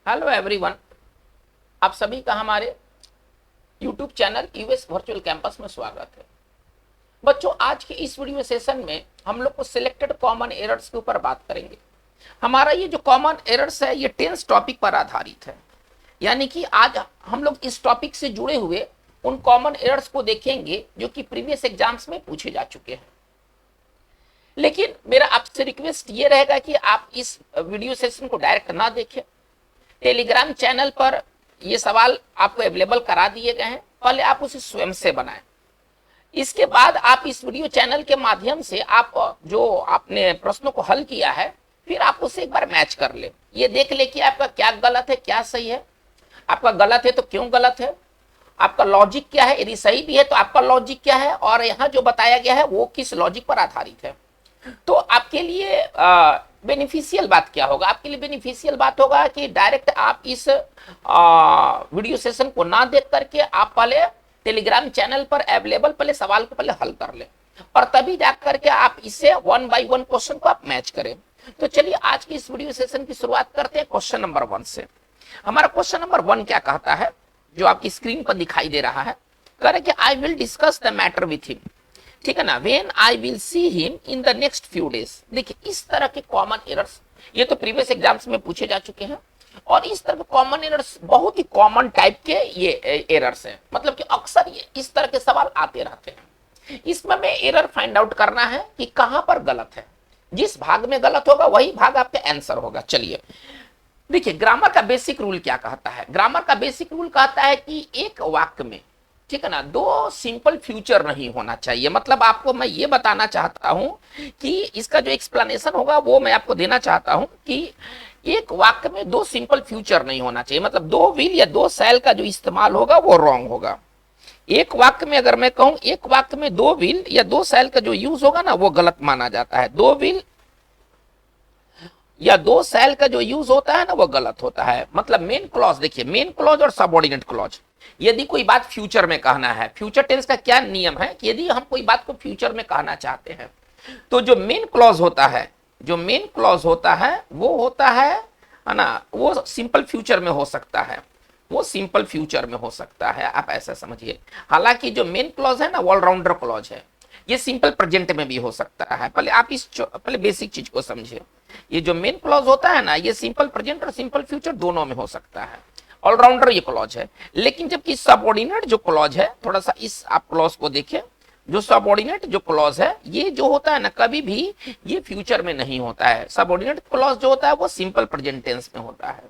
Hello everyone, आप सभी का हमारे YouTube channel US virtual campus में स्वागत है। बच्चों, आज के इस वीडियो सेशन में हम लोग को सिलेक्टेड कॉमन एरर्स के ऊपर बात करेंगे। हमारा ये जो कॉमन एरर्स है ये टेंस टॉपिक पर आधारित है, यानी कि आज हम लोग इस टॉपिक से जुड़े हुए उन कॉमन एरर्स को देखेंगे जो कि प्रीवियस एग्जाम्स में पूछे जा चुके हैं। लेकिन मेरा आपसे रिक्वेस्ट ये रहेगा कि आप इस वीडियो सेशन को डायरेक्ट ना देखें। टेलीग्राम चैनल पर ये सवाल आपको अवेलेबल करा दिए गए हैं, पहले आप उसे स्वयं से बनाएं। इसके बाद आप इस वीडियो चैनल के माध्यम से आप जो आपने प्रश्नों को हल किया है फिर आप उसे एक बार मैच कर ले, ये देख ले कि आपका क्या गलत है क्या सही है। आपका गलत है तो क्यों गलत है, आपका लॉजिक क्या है, यदि सही भी है तो आपका लॉजिक क्या है, और यहाँ जो बताया गया है वो किस लॉजिक पर आधारित है। तो आपके लिए बेनिफिशियल बात क्या होगा? आपके लिए बेनिफिशियल बात होगा कि डायरेक्ट आप इस वीडियो सेशन को ना देख करके आप पहले टेलीग्राम चैनल पर अवेलेबल पहले सवाल को पहले हल कर ले और तभी जाकर के आप इसे 1 बाय 1 क्वेश्चन को आप मैच करें। तो चलिए आज की इस वीडियो सेशन की शुरुआत करते हैं क्वेश्चन नंबर 1 से। हमारा क्वेश्चन नंबर 1 क्या कहता है, जो आपकी स्क्रीन पर दिखाई दे रहा है, कह रहे कि I will discuss the matter with him, ठीक है ना, when I will see him in the next few days. देखिए इस तरह के कॉमन एरर्स ये तो प्रीवियस एग्जाम्स में पूछे जा चुके हैं और इस तरह के कॉमन एरर्स बहुत ही कॉमन टाइप के ये एरर्स हैं, मतलब कि अक्सर ये इस तरह के सवाल आते रहते हैं। इसमें हमें एरर फाइंड आउट करना है कि कहां पर गलत है, जिस भाग में गलत होगा वही भाग आपका आंसर होगा। चलिए देखिए ग्रामर का बेसिक रूल क्या कहता है। ग्रामर का बेसिक रूल कहता है कि एक वाक्य में, ठीक है ना, दो सिंपल फ्यूचर नहीं होना चाहिए। मतलब आपको मैं ये बताना चाहता हूं कि इसका जो एक्सप्लेनेशन होगा वो मैं आपको देना चाहता हूं कि एक वाक्य में दो सिंपल फ्यूचर नहीं होना चाहिए, मतलब दो विल या दो शैल का जो इस्तेमाल होगा वो रॉन्ग होगा। एक वाक्य में अगर मैं कहूं एक वाक्य में दो विल या दो शैल का जो यूज होगा ना वो गलत माना जाता है। दो विल या दो शैल का जो यूज होता है ना वो गलत होता है। मतलब मेन क्लॉज, देखिए मेन क्लॉज और सबऑर्डिनेट क्लॉज, यदि कोई बात फ्यूचर में कहना है, फ्यूचर टेंस का क्या नियम है कि यदि हम कोई बात को फ्यूचर में कहना चाहते हैं तो जो मेन क्लॉज होता है, जो मेन क्लॉज होता है वो होता है ना, वो सिंपल फ्यूचर में हो सकता है, वो सिंपल फ्यूचर में हो सकता है, आप ऐसा समझिए। हालांकि जो मेन क्लॉज है ना वो ऑलराउंडर क्लॉज है, ये सिंपल प्रेजेंट में भी हो सकता है। पहले आप इस पहले बेसिक चीज को समझिए। ये जो मेन क्लॉज होता है ना ये सिंपल प्रेजेंट और सिंपल फ्यूचर दोनों में हो सकता है, ऑलराउंडर ये क्लॉज है। लेकिन जबकि सबऑर्डिनेट जो क्लॉज है, थोड़ा सा इस आप क्लॉज को देखिए, जो सबऑर्डिनेट जो क्लॉज है ये जो होता है ना कभी भी ये फ्यूचर में नहीं होता है। सबऑर्डिनेट क्लॉज जो होता है वो सिंपल प्रेजेंट टेंस में होता है।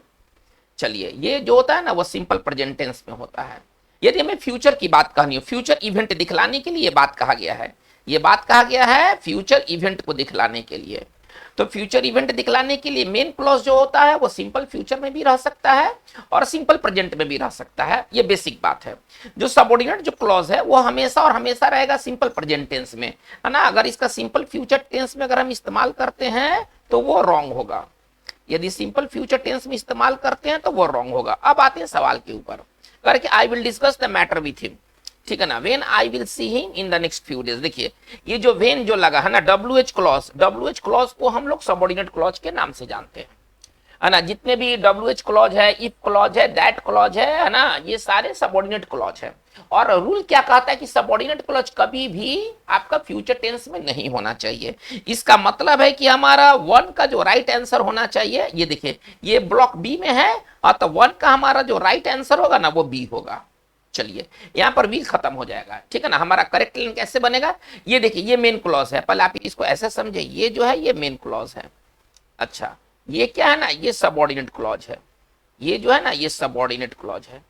चलिए ये जो होता है ना वो सिंपल प्रेजेंट टेंस में होता है। यदि हमें फ्यूचर की बात कहनी हो, फ्यूचर इवेंट दिखलाने के लिए बात कहा गया है, ये बात कहा गया है फ्यूचर इवेंट को दिखलाने के लिए। तो फ्यूचर इवेंट दिखलाने के लिए मेन क्लॉज जो होता है वो सिंपल फ्यूचर में भी रह सकता है और सिंपल प्रेजेंट में भी रह सकता है, ये बेसिक बात है। जो सबऑर्डिनेट जो क्लॉज है वो हमेशा और हमेशा रहेगा सिंपल प्रेजेंट टेंस में, है ना। अगर इसका सिंपल फ्यूचर टेंस में अगर हम इस्तेमाल करते हैं तो वो रॉन्ग होगा, यदि सिंपल फ्यूचर टेंस में इस्तेमाल करते हैं तो वो रॉन्ग होगा। अब आते हैं सवाल के ऊपर, करके I will discuss the matter with him, ठीक है ना, when I will see him in the next few days. देखिए ये जो व्हेन जो लगा है ना WH क्लॉज, WH क्लॉज को हम लोग सबऑर्डिनेट क्लॉज के नाम से जानते हैं, है ना। जितने भी WH क्लॉज है, इफ क्लॉज है, दैट क्लॉज है ना, ये सारे सबऑर्डिनेट क्लॉज है। और रूल क्या कहता है कि सबऑर्डिनेट क्लॉज कभी भी आपका फ्यूचर टेंस में नहीं होना चाहिए। इसका मतलब है कि हमारा 1 का जो राइट आंसर होना चाहिए, ये देखिए ये ब्लॉक बी में है और तो 1 का हमारा जो राइट आंसर होगा ना वो बी होगा। चलिए यहां पर विल खत्म हो जाएगा, ठीक है ना। हमारा करेक्ट लाइन कैसे बनेगा, ये देखिए ये मेन क्लॉज है, पहले आप इसको ऐसे समझे, ये जो है ये मेन क्लॉज है। अच्छा ये क्या है ना, ये सबऑर्डिनेट क्लॉज है, ये जो है ना ये सबऑर्डिनेट क्लॉज है।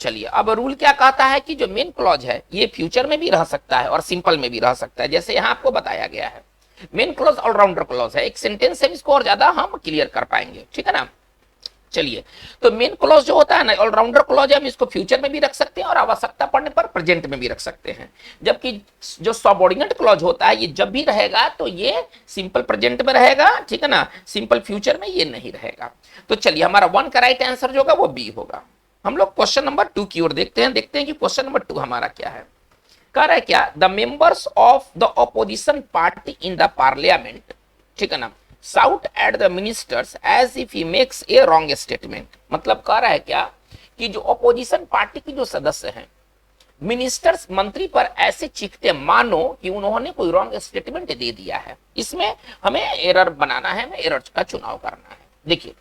चलिए अब रूल क्या कहता है कि जो मेन क्लॉज है ये फ्यूचर में भी रह सकता है और सिंपल में भी रह सकता है, जैसे यहां आपको बताया गया है। मेन क्लॉज ऑलराउंडर क्लॉज है, एक सेंटेंस से इसको और ज्यादा हम क्लियर कर पाएंगे, ठीक है ना। चलिए तो मेन क्लॉज जो होता है ना ऑलराउंडर क्लॉज है, हम इसको फ्यूचर में भी रख सकते हैं और आवश्यकता पड़ने पर प्रेजेंट में भी रख सकते हैं। जबकि जो सबऑर्डिनेट क्लॉज होता है ये जब भी रहेगा तो ये सिंपल प्रेजेंट में रहेगा, ठीक है ना, सिंपल फ्यूचर में ये नहीं रहेगा। तो चलिए हमारा 1 का राइट आंसर जो होगा वो बी होगा। हम लोग क्वेश्चन नंबर 2 की ओर देखते हैं कि क्वेश्चन नंबर 2 हमारा क्या है। कह रहा है क्या, the members of the opposition party in the parliament, ठीक है ना, shout at the ministers as if he makes a wrong statement. मतलब कह रहा है क्या कि जो अपोजिशन पार्टी की जो सदस्य हैं, मिनिस्टर्स मंत्री पर ऐसे चीखते मानो कि उन्होंने कोई रॉन्ग स्टेटमेंट दे दिया है। इसमें हमें एरर बनाना है, हमें एरर का चुनाव करना है। देखिए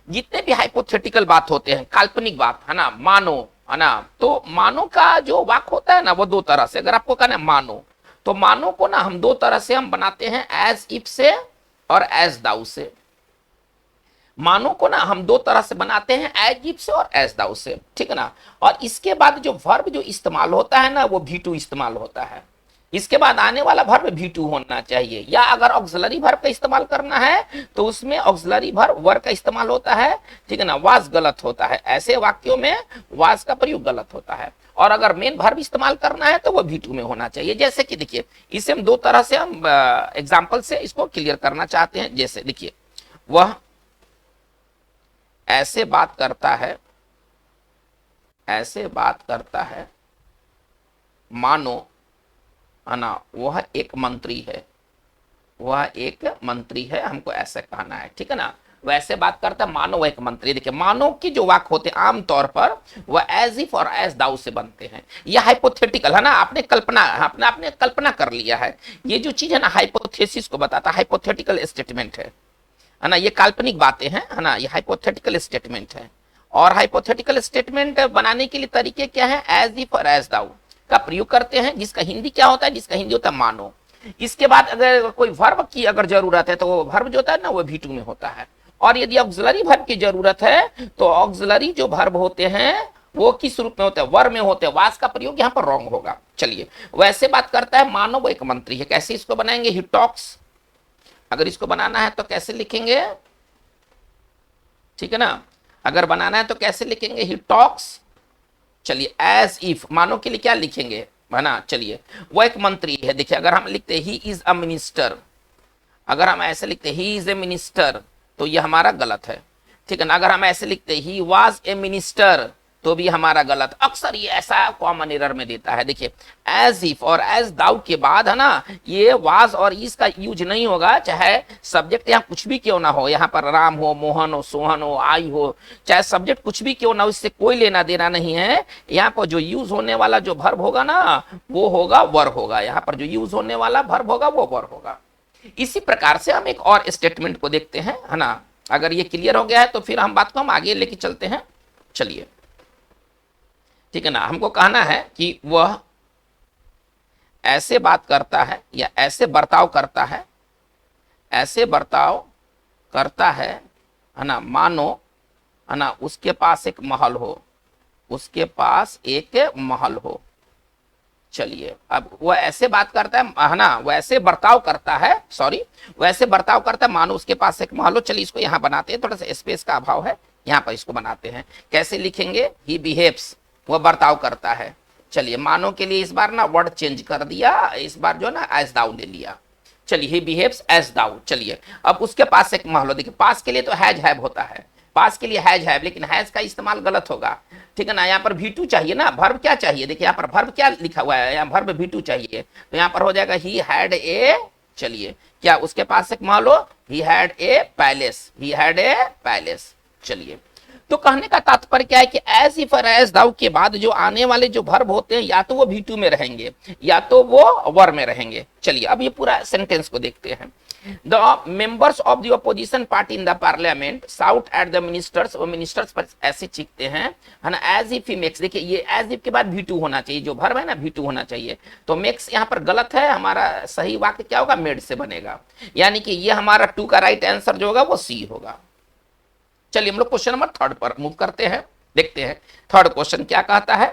जितने भी हाइपोथेटिकल बात होते हैं, काल्पनिक बात है ना, मानो है ना, तो मानो का जो वाक्य होता है ना वो दो तरह से, अगर आपको कहना है मानो, तो मानो को ना हम दो तरह से हम बनाते हैं, एज इफ से और एज दाउ से। मानो को ना हम दो तरह से बनाते हैं, एज इफ से और एज दाउ से, ठीक है ना। और इसके बाद जो वर्ब जो इस्तेमाल होता है ना वो भी टू इस्तेमाल होता है। इसके बाद आने वाला वर्ब भी टू होना चाहिए, या अगर ऑक्सिलरी वर्ब का इस्तेमाल करना है तो उसमें ऑक्सिलरी वर्ब वर का इस्तेमाल होता है, ठीक है ना। वाज गलत होता है, ऐसे वाक्यों में वाज का प्रयोग गलत होता है। और अगर मेन वर्ब इस्तेमाल करना है तो वो भी टू में होना चाहिए। जैसे कि देखिए इसे हम दो तरह से हम एग्जाम्पल से इसको क्लियर करना चाहते हैं। जैसे देखिए वह ऐसे बात करता है, ऐसे बात करता है मानो, है ना, वह एक मंत्री है, वह एक मंत्री है, हमको ऐसे कहना है, ठीक है ना। वैसे बात करता है मानो वह एक मंत्री। देखिए मानो की जो वाक्य होते हैं आमतौर पर वह एज इफ और एज दाउ से बनते हैं। यह हाइपोथेटिकल है ना, आपने कल्पना कर लिया है। ये जो चीज है ना हाइपोथेसिस को बताता है, हाइपोथेटिकल स्टेटमेंट है ना, ये काल्पनिक बातें हैं, है ना, ये हाइपोथेटिकल स्टेटमेंट है। और हाइपोथेटिकल स्टेटमेंट बनाने के लिए तरीके क्या है, एज इफ और एज दाउ का प्रयोग करते हैं, जिसका हिंदी क्या होता है, जिसका हिंदी होता है मानो। इसके बाद अगर कोई वर्ब की अगर जरूरत है तो वो वर्ब जो होता है ना वो भी टू में होता है। और यदि ऑक्सिलरी वर्ब की जरूरत है तो ऑक्सिलरी जो वर्ब होते हैं वो किस रूप में होते हैं, वर्ब में होते हैं। वास का प्रयोग यहाँ पर रॉन्ग होगा। चलिए वैसे बात करता है मानो वो एक मंत्री है, कैसे इसको बनाएंगे, ही टॉक्स। अगर इसको बनाना है तो कैसे लिखेंगे, ठीक है ना, अगर बनाना है तो कैसे लिखेंगे, ही टॉक्स। चलिए एज इफ मानो के लिए क्या लिखेंगे, है ना, चलिए वो एक मंत्री है। देखिए अगर हम लिखते ही इज अ मिनिस्टर, अगर हम ऐसे लिखते ही इज ए मिनिस्टर तो ये हमारा गलत है, ठीक है ना। अगर हम ऐसे लिखते ही वाज ए मिनिस्टर तो भी हमारा गलत। अक्सर ये ऐसा कॉमन एरर में देता है। देखिए एज इफ और एज दाउ के बाद है ना ये वाज और इज का यूज नहीं होगा, चाहे सब्जेक्ट यहाँ कुछ भी क्यों ना हो, यहाँ पर राम हो, मोहन हो, सोहन हो, आई हो, चाहे सब्जेक्ट कुछ भी क्यों ना हो, इससे कोई लेना देना नहीं है। यहाँ पर जो यूज होने वाला जो वर्ब होगा ना वो होगा वर होगा, यहाँ पर जो यूज होने वाला वर्ब होगा वो वर होगा। इसी प्रकार से हम एक और स्टेटमेंट को देखते हैं, है ना। अगर ये क्लियर हो गया है तो फिर हम बात को हम आगे लेके चलते हैं। चलिए ठीक है ना, हमको कहना है कि वह ऐसे बात करता है या ऐसे बर्ताव करता है, ऐसे बर्ताव करता है ना, मानो, है ना, उसके पास एक महल हो, उसके पास एक महल हो। चलिए अब वह ऐसे बात करता है ना, वैसे बर्ताव करता है, सॉरी वैसे बर्ताव करता है मानो उसके पास एक महल हो। चलिए इसको यहाँ बनाते हैं, थोड़ा सा स्पेस का अभाव है, यहाँ पर इसको बनाते हैं। कैसे लिखेंगे, ही बिहेव्स, वह बर्ताव करता है। चलिए मानो के लिए इस बार ना वर्ड चेंज कर दिया, इस बार जो ना एज दाउ ले लिया। चलिए ही बिहेव्स एज दाउ। चलिए अब उसके पास एक महल हो। देखिए पास के लिए तो हैज हैव होता है, पास के लिए हैज हैव, लेकिन हैज का इस्तेमाल गलत होगा, ठीक है ना। यहाँ पर V2 चाहिए ना, वर्ब क्या चाहिए, देखिए यहाँ पर वर्ब क्या लिखा हुआ है, यहाँ वर्ब V2 चाहिए, तो यहाँ पर हो जाएगा ही हैड ए, चलिए क्या उसके पास एक महल हो, he had a palace, he had a palace. चलिए तो कहने का तात्पर्य क्या है कि एज इफ और एज दाउ के बाद जो आने वाले जो वर्ब होते हैं या तो वो V2 में रहेंगे या तो वो वर में रहेंगे। चलिए अब ये पूरा सेंटेंस को देखते हैं। The members of the opposition party in the parliament shout at the ministers, वो मिनिस्टर्स पर ऐसे चीखते हैं, है ना, as if he makes। देखिए ये as if के बाद V2 होना चाहिए, जो वर्ब है ना V2 होना चाहिए, तो makes यहाँ पर गलत है। हमारा सही वाक्य क्या होगा, made से बनेगा, यानी कि ये हमारा 2 का राइट आंसर जो होगा वो C होगा। चलिए हम लोग क्वेश्चन नंबर 3 पर मूव करते हैं, देखते हैं थर्ड क्वेश्चन क्या कहता है।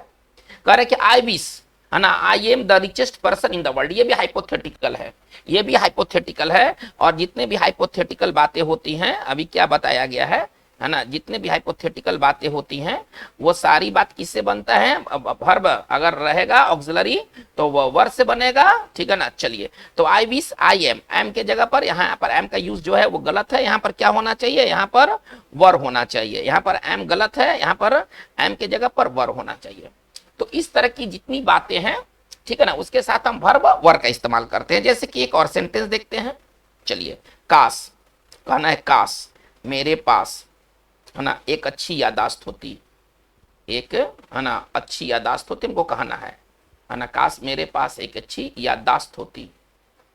कह रहे कि आई विश, है ना, I am the richest person in the world. ये भी हाइपोथेटिकल है, ये भी हाइपोथेटिकल है। और जितने भी हाइपोथेटिकल बातें होती हैं, अभी क्या बताया गया है ना, जितने भी हाइपोथेटिकल बातें होती हैं वो सारी बात किससे बनता है, वर्ब अगर रहेगा ऑक्सिलरी तो वो वर्ब से बनेगा, ठीक है ना। चलिए तो आई विश, आई एम के जगह पर यहाँ पर एम का यूज जो है वो गलत है, यहाँ पर क्या होना चाहिए, यहाँ पर वर होना चाहिए। यहाँ पर एम गलत है, यहाँ पर एम के जगह पर वर होना चाहिए। तो इस तरह की जितनी बातें हैं, ठीक है ना, उसके साथ हम वर्ब वर का इस्तेमाल करते हैं। जैसे कि एक और सेंटेंस देखते हैं। चलिए काश, कहना है काश मेरे पास, है ना, एक अच्छी यादाश्त होती, एक, है ना, अच्छी यादाश्त होती, हमको कहना है ना, काश मेरे पास एक अच्छी यादाश्त होती।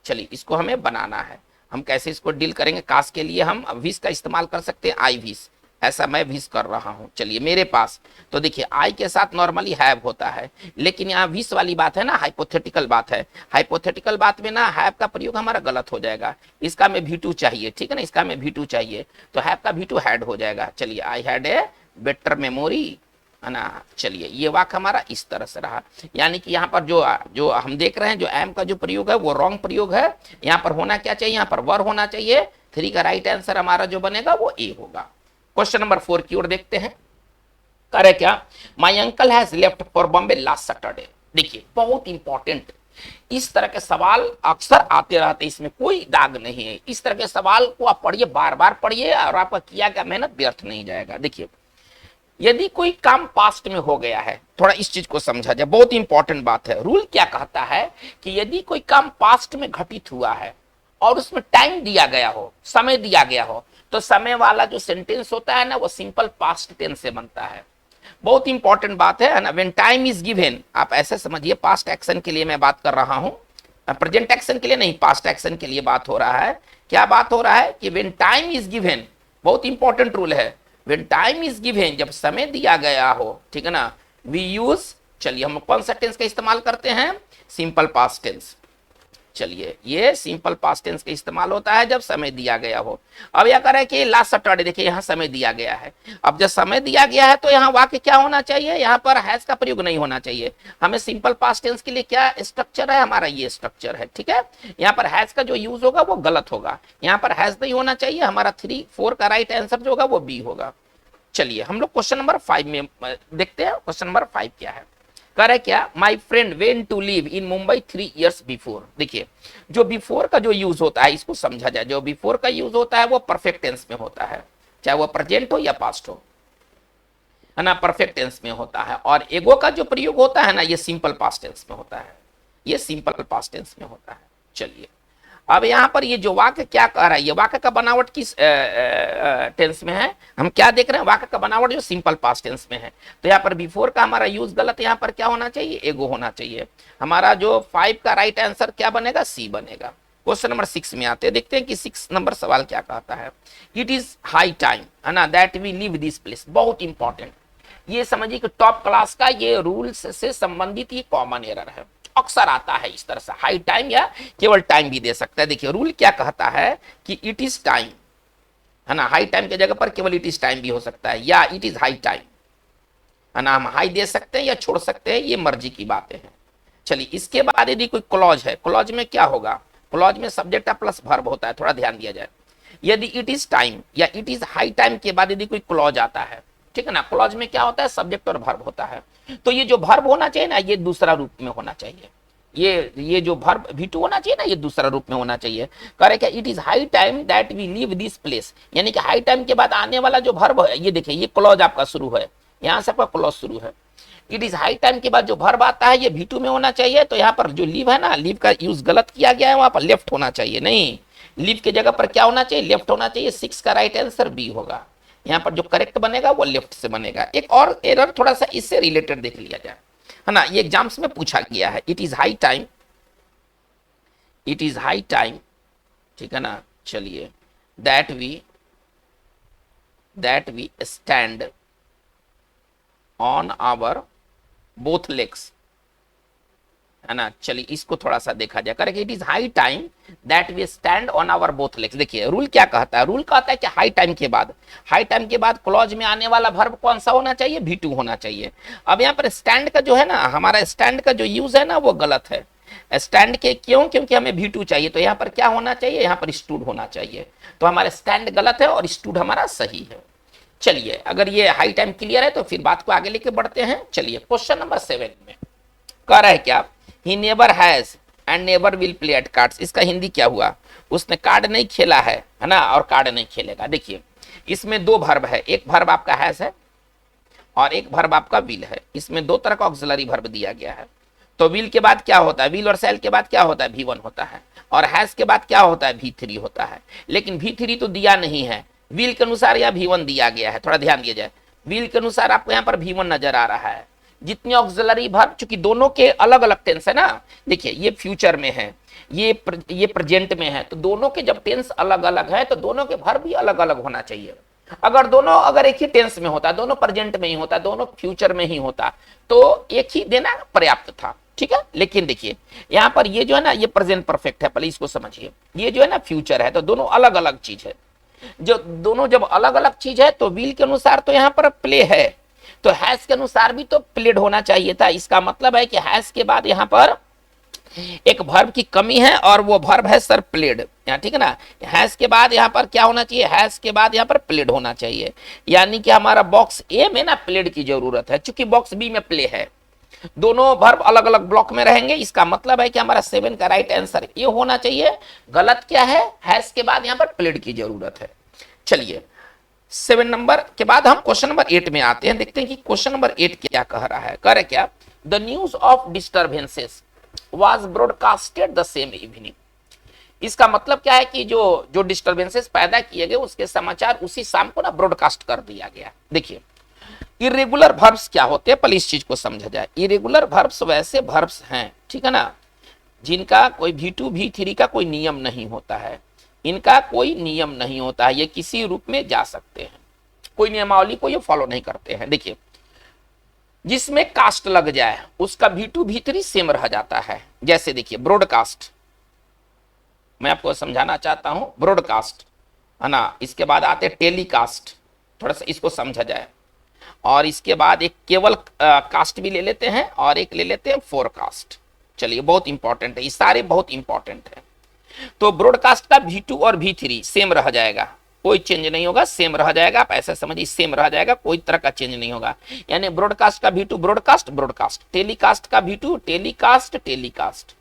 चलिए इसको हमें बनाना है, हम कैसे इसको डील करेंगे। काश के लिए हम विश का इस्तेमाल कर सकते हैं, आई विश, ऐसा मैं विश कर रहा हूं। चलिए मेरे पास, तो देखिए आई के साथ नॉर्मली हैव होता है, लेकिन यहाँ विश वाली बात है ना, हाइपोथेटिकल बात है। हाइपोथेटिकल बात में ना हैव का प्रयोग हमारा गलत हो जाएगा। इसका में V2 चाहिए, ठीक है ना, इसका में V2 चाहिए, तो हैव का V2 हैड हो जाएगा। चलिए I had a better memory, है ना। चलिए ये वाक्य हमारा इस तरह से रहा, यानी कि यहाँ पर जो हम देख रहे हैं, जो एम का जो प्रयोग है वो रॉन्ग प्रयोग है। यहाँ पर होना क्या चाहिए, यहाँ पर वर होना चाहिए। 3 का राइट आंसर हमारा जो बनेगा वो ए होगा। क्वेश्चन नंबर 4 की ओर देखते हैं। करे क्या, my uncle has left for Bombay last Saturday. देखिए बहुत इंपॉर्टेंट, इस तरह के सवाल अक्सर आते रहते, इसमें कोई दाग नहीं है। इस तरह के सवाल को आप पढ़िए, बार बार पढ़िए, और आपका किया गया मेहनत व्यर्थ नहीं जाएगा। देखिए यदि कोई काम पास्ट में हो गया है, थोड़ा इस चीज को समझा जाए, बहुत इंपॉर्टेंट बात है। रूल क्या कहता है कि यदि कोई काम पास्ट में घटित हुआ है और उसमें टाइम दिया गया हो, समय दिया गया हो, तो समय वाला जो सेंटेंस होता है ना वो सिंपल पास्ट टेंस से बनता है। बहुत इंपॉर्टेंट बात है ना। व्हेन टाइम इज गिवन, आप ऐसे समझिए, पास्ट एक्शन के लिए मैं बात कर रहा हूं, प्रेजेंट एक्शन के लिए नहीं, पास्ट एक्शन के लिए बात हो रहा है। क्या बात हो रहा है कि व्हेन टाइम इज गिवन, बहुत इंपॉर्टेंट रूल है, व्हेन टाइम इज गिवन, जब समय दिया गया हो, ठीक है ना, वी यूज, चलिए हम कौन सा टेंस का इस्तेमाल करते हैं, सिंपल पास्ट टेंस। चलिए ये सिंपल पास्ट टेंस का इस्तेमाल होता है जब समय दिया गया हो। अब यह करें कि लास्ट सैटरडे, देखिए यहाँ समय दिया गया है। अब जब समय दिया गया है तो यहाँ वाक्य क्या होना चाहिए, यहाँ पर हैज का प्रयोग नहीं होना चाहिए। हमें सिंपल पास्ट टेंस के लिए क्या स्ट्रक्चर है, हमारा ये स्ट्रक्चर है, ठीक है। यहाँ पर हैज का जो यूज होगा वो गलत होगा, यहाँ पर हैज नहीं होना चाहिए। हमारा 3, 4 का राइट आंसर जो होगा वो बी होगा। चलिए हम लोग क्वेश्चन नंबर 5 में देखते हैं। क्वेश्चन नंबर 5 क्या है, करे क्या, my friend went to live in Mumbai 3 years before. देखिए जो बिफोर का जो यूज होता है इसको समझा जाए। जो बिफोर का यूज होता है वो परफेक्ट टेंस में होता है, चाहे वो प्रेजेंट हो या पास्ट हो, है ना, परफेक्ट टेंस में होता है। और एगो का जो प्रयोग होता है ना, ये सिंपल पास्ट टेंस में होता है, ये सिंपल पास्ट टेंस में होता है। चलिए अब यहाँ पर ये जो वाक्य क्या कह रहा है, ये वाक्य का बनावट किस टेंस में है, हम क्या देख रहे हैं, वाक्य का बनावट जो सिंपल पास्ट टेंस में है। तो यहाँ पर बिफोर का हमारा यूज गलत है, यहाँ पर क्या होना चाहिए, एगो होना चाहिए। हमारा जो 5 का राइट आंसर क्या बनेगा, सी बनेगा। क्वेश्चन नंबर 6 में आते हैं, देखते हैं कि 6 नंबर सवाल क्या कहता है। इट इज हाई टाइम, है ना, that we leave this place. बहुत इंपॉर्टेंट, ये समझिए कि टॉप क्लास का ये रूल्स से संबंधित ये कॉमन एरर है, अक्सर आता है इस तरह से। हाई टाइम या केवल टाइम भी दे सकता है। देखिए रूल क्या कहता है कि इट इज टाइम, है ना, हाई टाइम की जगह पर केवल इट इज टाइम भी हो सकता है, या इट इज हाई टाइम, है ना, हम हाई दे सकते हैं या छोड़ सकते हैं, ये मर्जी की बातें हैं। चलिए इसके बाद यदि कोई क्लॉज है, क्लॉज में क्या होगा, क्लॉज में सब्जेक्ट प्लस वर्ब होता है, थोड़ा ध्यान दिया जाए। यदि इट इज टाइम या इट इज हाई टाइम के बाद यदि कोई क्लॉज आता है, ठीक है ना, क्लॉज में क्या होता है, सब्जेक्ट और वर्ब होता है। तो ये जो वर्ब होना चाहिए ना, ये दूसरा रूप में होना चाहिए। ये जो वर्ब V2 होना चाहिए ना, ये दूसरा रूप में होना चाहिए। करे क्या, it is high time that we leave this place, यानी कि हाई टाइम के बाद आने वाला जो वर्ब है, ये देखिए ये क्लॉज आपका शुरू है, यहाँ से आपका क्लॉज शुरू है। इट इज हाई टाइम के बाद जो वर्ब आता है ये V2 में होना चाहिए। तो यहाँ पर जो लीव है ना, लीव का यूज गलत किया गया है, वहां पर लेफ्ट होना चाहिए, नहीं, लीव की जगह पर क्या होना चाहिए, लेफ्ट होना चाहिए। 6 का राइट आंसर बी होगा। यहाँ पर जो करेक्ट बनेगा वो लेफ्ट से बनेगा। एक और एरर थोड़ा सा इससे रिलेटेड देख लिया जाए, है ना, ये एग्जाम्स में पूछा गया है। It is high time, it is high time, ठीक है ना, चलिए that we stand on our both legs, है ना। चलिए इसको थोड़ा सा देखा जाए। Correct, it is high time that we stand on our both legs. देखिए रूल क्या कहता है, रूल कहता है कि हाई टाइम के बाद क्लॉज में आने वाला वर्ब कौन सा होना चाहिए, V2 होना चाहिए। अब यहाँ पर स्टैंड का जो है ना, हमारा स्टैंड का जो यूज है ना वो गलत है। स्टैंड के क्यों, क्योंकि हमें V2 चाहिए, तो यहाँ पर क्या होना चाहिए, यहाँ पर स्टूड होना चाहिए। तो हमारा स्टैंड गलत है और स्टूड हमारा सही है। चलिए अगर ये हाई टाइम क्लियर है तो फिर बात को आगे लेके बढ़ते हैं। चलिए क्वेश्चन नंबर 7 में कह रहा है क्या, he never has and never will play at cards. इसका हिंदी क्या हुआ, उसने कार्ड नहीं खेला है ना, और कार्ड नहीं खेलेगा। देखिए इसमें 2 वर्ब है, एक वर्ब आपका हैज है और एक वर्ब आपका विल है। इसमें 2 तरह का ऑक्सिलरी वर्ब दिया गया है। तो विल के बाद क्या होता है, विल और शैल के बाद क्या होता है, V1 होता है, और हैज के बाद क्या होता है, V3 होता है। लेकिन V3 तो दिया नहीं है, विल के अनुसार यहाँ V1 दिया गया है, थोड़ा ध्यान दिया जाए। विल के अनुसार आपको यहाँ पर V1 नजर आ रहा है। जितने ऑक्सिलरी वर्ब, चूंकि दोनों के अलग अलग टेंस है ना, देखिए ये फ्यूचर में है, ये प्रेजेंट में है, तो दोनों के जब टेंस अलग अलग है तो दोनों के वर्ब भी अलग अलग होना चाहिए। अगर एक ही टेंस में होता, दोनों प्रेजेंट में ही होता, दोनों फ्यूचर में ही होता, तो एक ही देना पर्याप्त था, ठीक है। लेकिन देखिए यहाँ पर ये जो है ना, ये प्रेजेंट परफेक्ट है, पहले इसको समझिए। ये जो है ना फ्यूचर है, तो दोनों अलग अलग चीज है। जो दोनों जब अलग अलग चीज है तो विल के अनुसार तो यहाँ पर प्ले है, तो हैज के अनुसार भी तो प्लेड होना चाहिए था। इसका मतलब है कि हैज के बाद यहाँ पर एक वर्ब की कमी है, और वो वर्ब है सर प्लेड, ठीक है ना। हैज के बाद यहाँ पर क्या होना चाहिए, हैज के बाद यहाँ पर प्लेड होना चाहिए। यानी कि हमारा बॉक्स ए में ना प्लेड की जरूरत है, चूंकि बॉक्स बी में प्ले है, दोनों वर्ब अलग अलग ब्लॉक में रहेंगे। इसका मतलब है कि हमारा 7 का राइट आंसर ये होना चाहिए। गलत क्या है, हैज के बाद यहाँ पर प्लेड की जरूरत है। चलिए 7 नंबर के बाद हम क्वेश्चन नंबर 8 में आते हैं, देखते हैं कि क्वेश्चन नंबर 8 क्या कह रहा है। कह रहे क्या, the news of disturbances was broadcasted the same evening. इसका मतलब क्या है कि जो डिस्टर्बेंसेस पैदा किए गए उसके समाचार उसी शाम को ना ब्रॉडकास्ट कर दिया गया। देखिए इरेगुलर वर्ब्स क्या होते हैं, पहले इस चीज को समझा जाए। इरेगुलर वर्ब्स वैसे वर्ब्स हैं, ठीक है ना, जिनका कोई V2 V3 का कोई नियम नहीं होता है, इनका कोई नियम नहीं होता है, ये किसी रूप में जा सकते हैं, कोई नियमावली को ये फॉलो नहीं करते हैं। देखिए जिसमें कास्ट लग जाए उसका V2 V3 सेम रह जाता है। जैसे देखिए ब्रॉडकास्ट, मैं आपको समझाना चाहता हूं, ब्रॉडकास्ट है ना, इसके बाद आते टेलीकास्ट, थोड़ा सा इसको समझा जाए, और इसके बाद एक केवल कास्ट भी ले लेते हैं, और एक ले लेते हैं फोरकास्ट। चलिए बहुत इंपॉर्टेंट है, ये सारे बहुत इंपॉर्टेंट है। तो ब्रॉडकास्ट का V2 और V3 सेम रह जाएगा, कोई चेंज नहीं होगा, सेम रह जाएगा। आप ऐसा समझिए, सेम रह जाएगा, कोई तरह का चेंज नहीं होगा। यानी ब्रॉडकास्ट का V2 ब्रॉडकास्ट ब्रॉडकास्ट, टेलीकास्ट का V2 टेलीकास्ट टेलीकास्ट।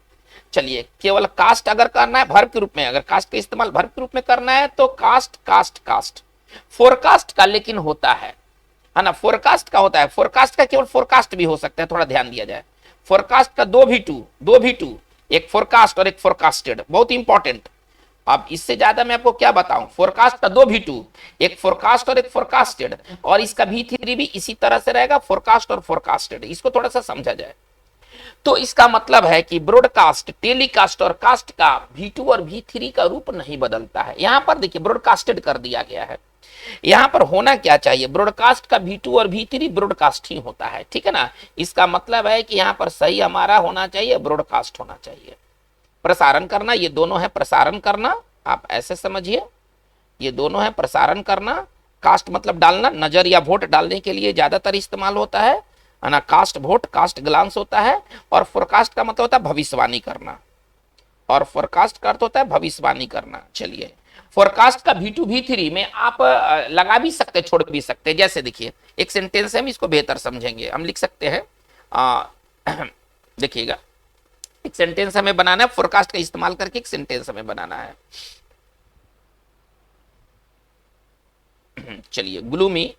चलिए केवल कास्ट अगर करना है वर्ब के रूप में, अगर कास्ट का इस्तेमाल वर्ब के रूप में करना है तो कास्ट कास्ट कास्ट। फोरकास्ट का लेकिन होता है ना, फोरकास्ट का होता है, फोरकास्ट का केवल फोरकास्ट भी हो सकता है, थोड़ा ध्यान दिया जाए। फोरकास्ट का दो V2, एक फोरकास्ट और एक फोरकास्टेड, बहुत इंपॉर्टेंट। अब इससे ज्यादा मैं आपको क्या बताऊं, फोरकास्ट का 2 V2, एक फोरकास्ट और एक फोरकास्टेड, और इसका V3 भी इसी तरह से रहेगा, फोरकास्ट और फोरकास्टेड। इसको थोड़ा सा समझा जाए तो इसका मतलब है कि ब्रॉडकास्ट, टेलीकास्ट और कास्ट का V2 और V3 का रूप नहीं बदलता है। यहां पर देखिए ब्रॉडकास्टेड कर दिया गया है, यहां पर होना क्या चाहिए, ब्रॉडकास्ट का V2 और V3 ब्रॉडकास्ट ही होता है, ठीक है ना। इसका मतलब है कि यहां पर सही हमारा होना चाहिए, ब्रॉडकास्ट होना चाहिए। प्रसारण करना, ये दोनों है प्रसारण करना, आप ऐसे समझिए, ये दोनों है प्रसारण करना। कास्ट मतलब डालना, नजर या वोट डालने के लिए ज्यादातर इस्तेमाल होता है ना, कास्ट वोट, कास्ट ग्लांस होता है। और फोरकास्ट का मतलब होता है भविष्यवाणी करना, और फोरकास्ट का अर्थ होता है भविष्यवाणी करना। चलिए फोरकास्ट का V2 V3 में आप लगा भी सकते, छोड़ भी सकते। जैसे देखिए एक सेंटेंस है, हम इसको बेहतर समझेंगे, हम लिख सकते हैं, देखिएगा एक सेंटेंस हमें बनाना है, फोरकास्ट का इस्तेमाल करके एक सेंटेंस हमें बनाना है। चलिए ग्लूमी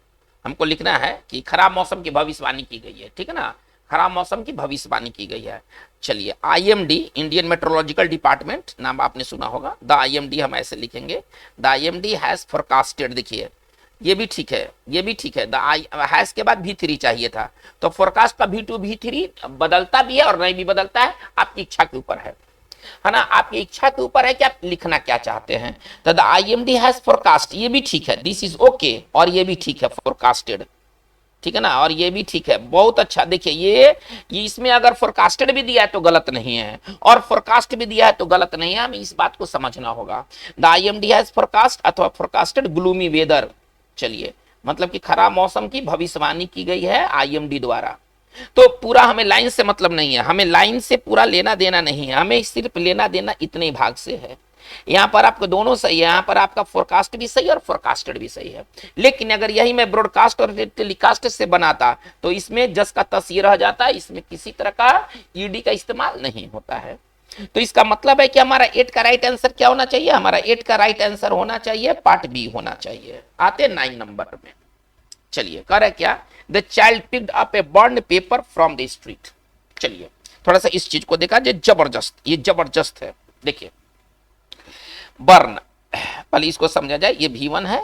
हमको लिखना है कि खराब मौसम की भविष्यवाणी की गई है, ठीक है ना, खराब मौसम की भविष्यवाणी की गई है। चलिए IMD, इंडियन मेट्रोलॉजिकल डिपार्टमेंट, नाम आपने सुना होगा, द IMD हम ऐसे लिखेंगे, द IMD हैज फोरकास्टेड। देखिए ये भी ठीक है, ये भी ठीक है, द हैज के बाद V3 चाहिए था, तो फोरकास्ट का V2 V3 बदलता भी है और नहीं भी बदलता है, आपकी इच्छा के ऊपर है ना, आपकी इच्छा के ऊपर है कि आप लिखना क्या चाहते हैं। तो द IMD हैज फोरकास्ट, ये भी ठीक है, दिस इज ओके, और ये भी ठीक है फोरकास्टेड, ठीक है ना, और ये भी ठीक है, बहुत अच्छा। देखिए ये इसमें अगर फोरकास्टेड भी दिया है तो गलत नहीं है, और फोरकास्ट भी दिया है तो गलत नहीं है, हमें इस बात को समझना होगा। द IMD हैज फोरकास्ट अथवा फोरकास्टेड ग्लूमी वेदर। चलिए मतलब कि खराब मौसम की भविष्यवाणी की गई है IMD द्वारा। तो पूरा हमें लाइन से मतलब नहीं है, हमें लाइन से पूरा लेना देना नहीं है, हमें सिर्फ लेना देना इतने भाग से है। यहाँ पर आपको दोनों सही है, यहाँ पर आपका फोरकास्ट भी सही है और फोरकास्टेड भी सही है। लेकिन अगर यही मैं ब्रॉडकास्ट और टेलीकास्ट से बनाता तो इसमें जस का तस ये रह जाता है, इसमें किसी तरह का ED का इस्तेमाल नहीं होता है। तो इसका मतलब है कि हमारा 8 का राइट आंसर क्या होना चाहिए, हमारा 8 का राइट आंसर होना चाहिए पार्ट बी होना चाहिए। आते 9 नंबर में। चलिए कह रहे क्या, the child picked up A burned paper from the street. चलिए थोड़ा सा इस चीज को देखा, ये जबरदस्त है। देखिए बर्न, पहले इसको समझा जाए, ये V1 है,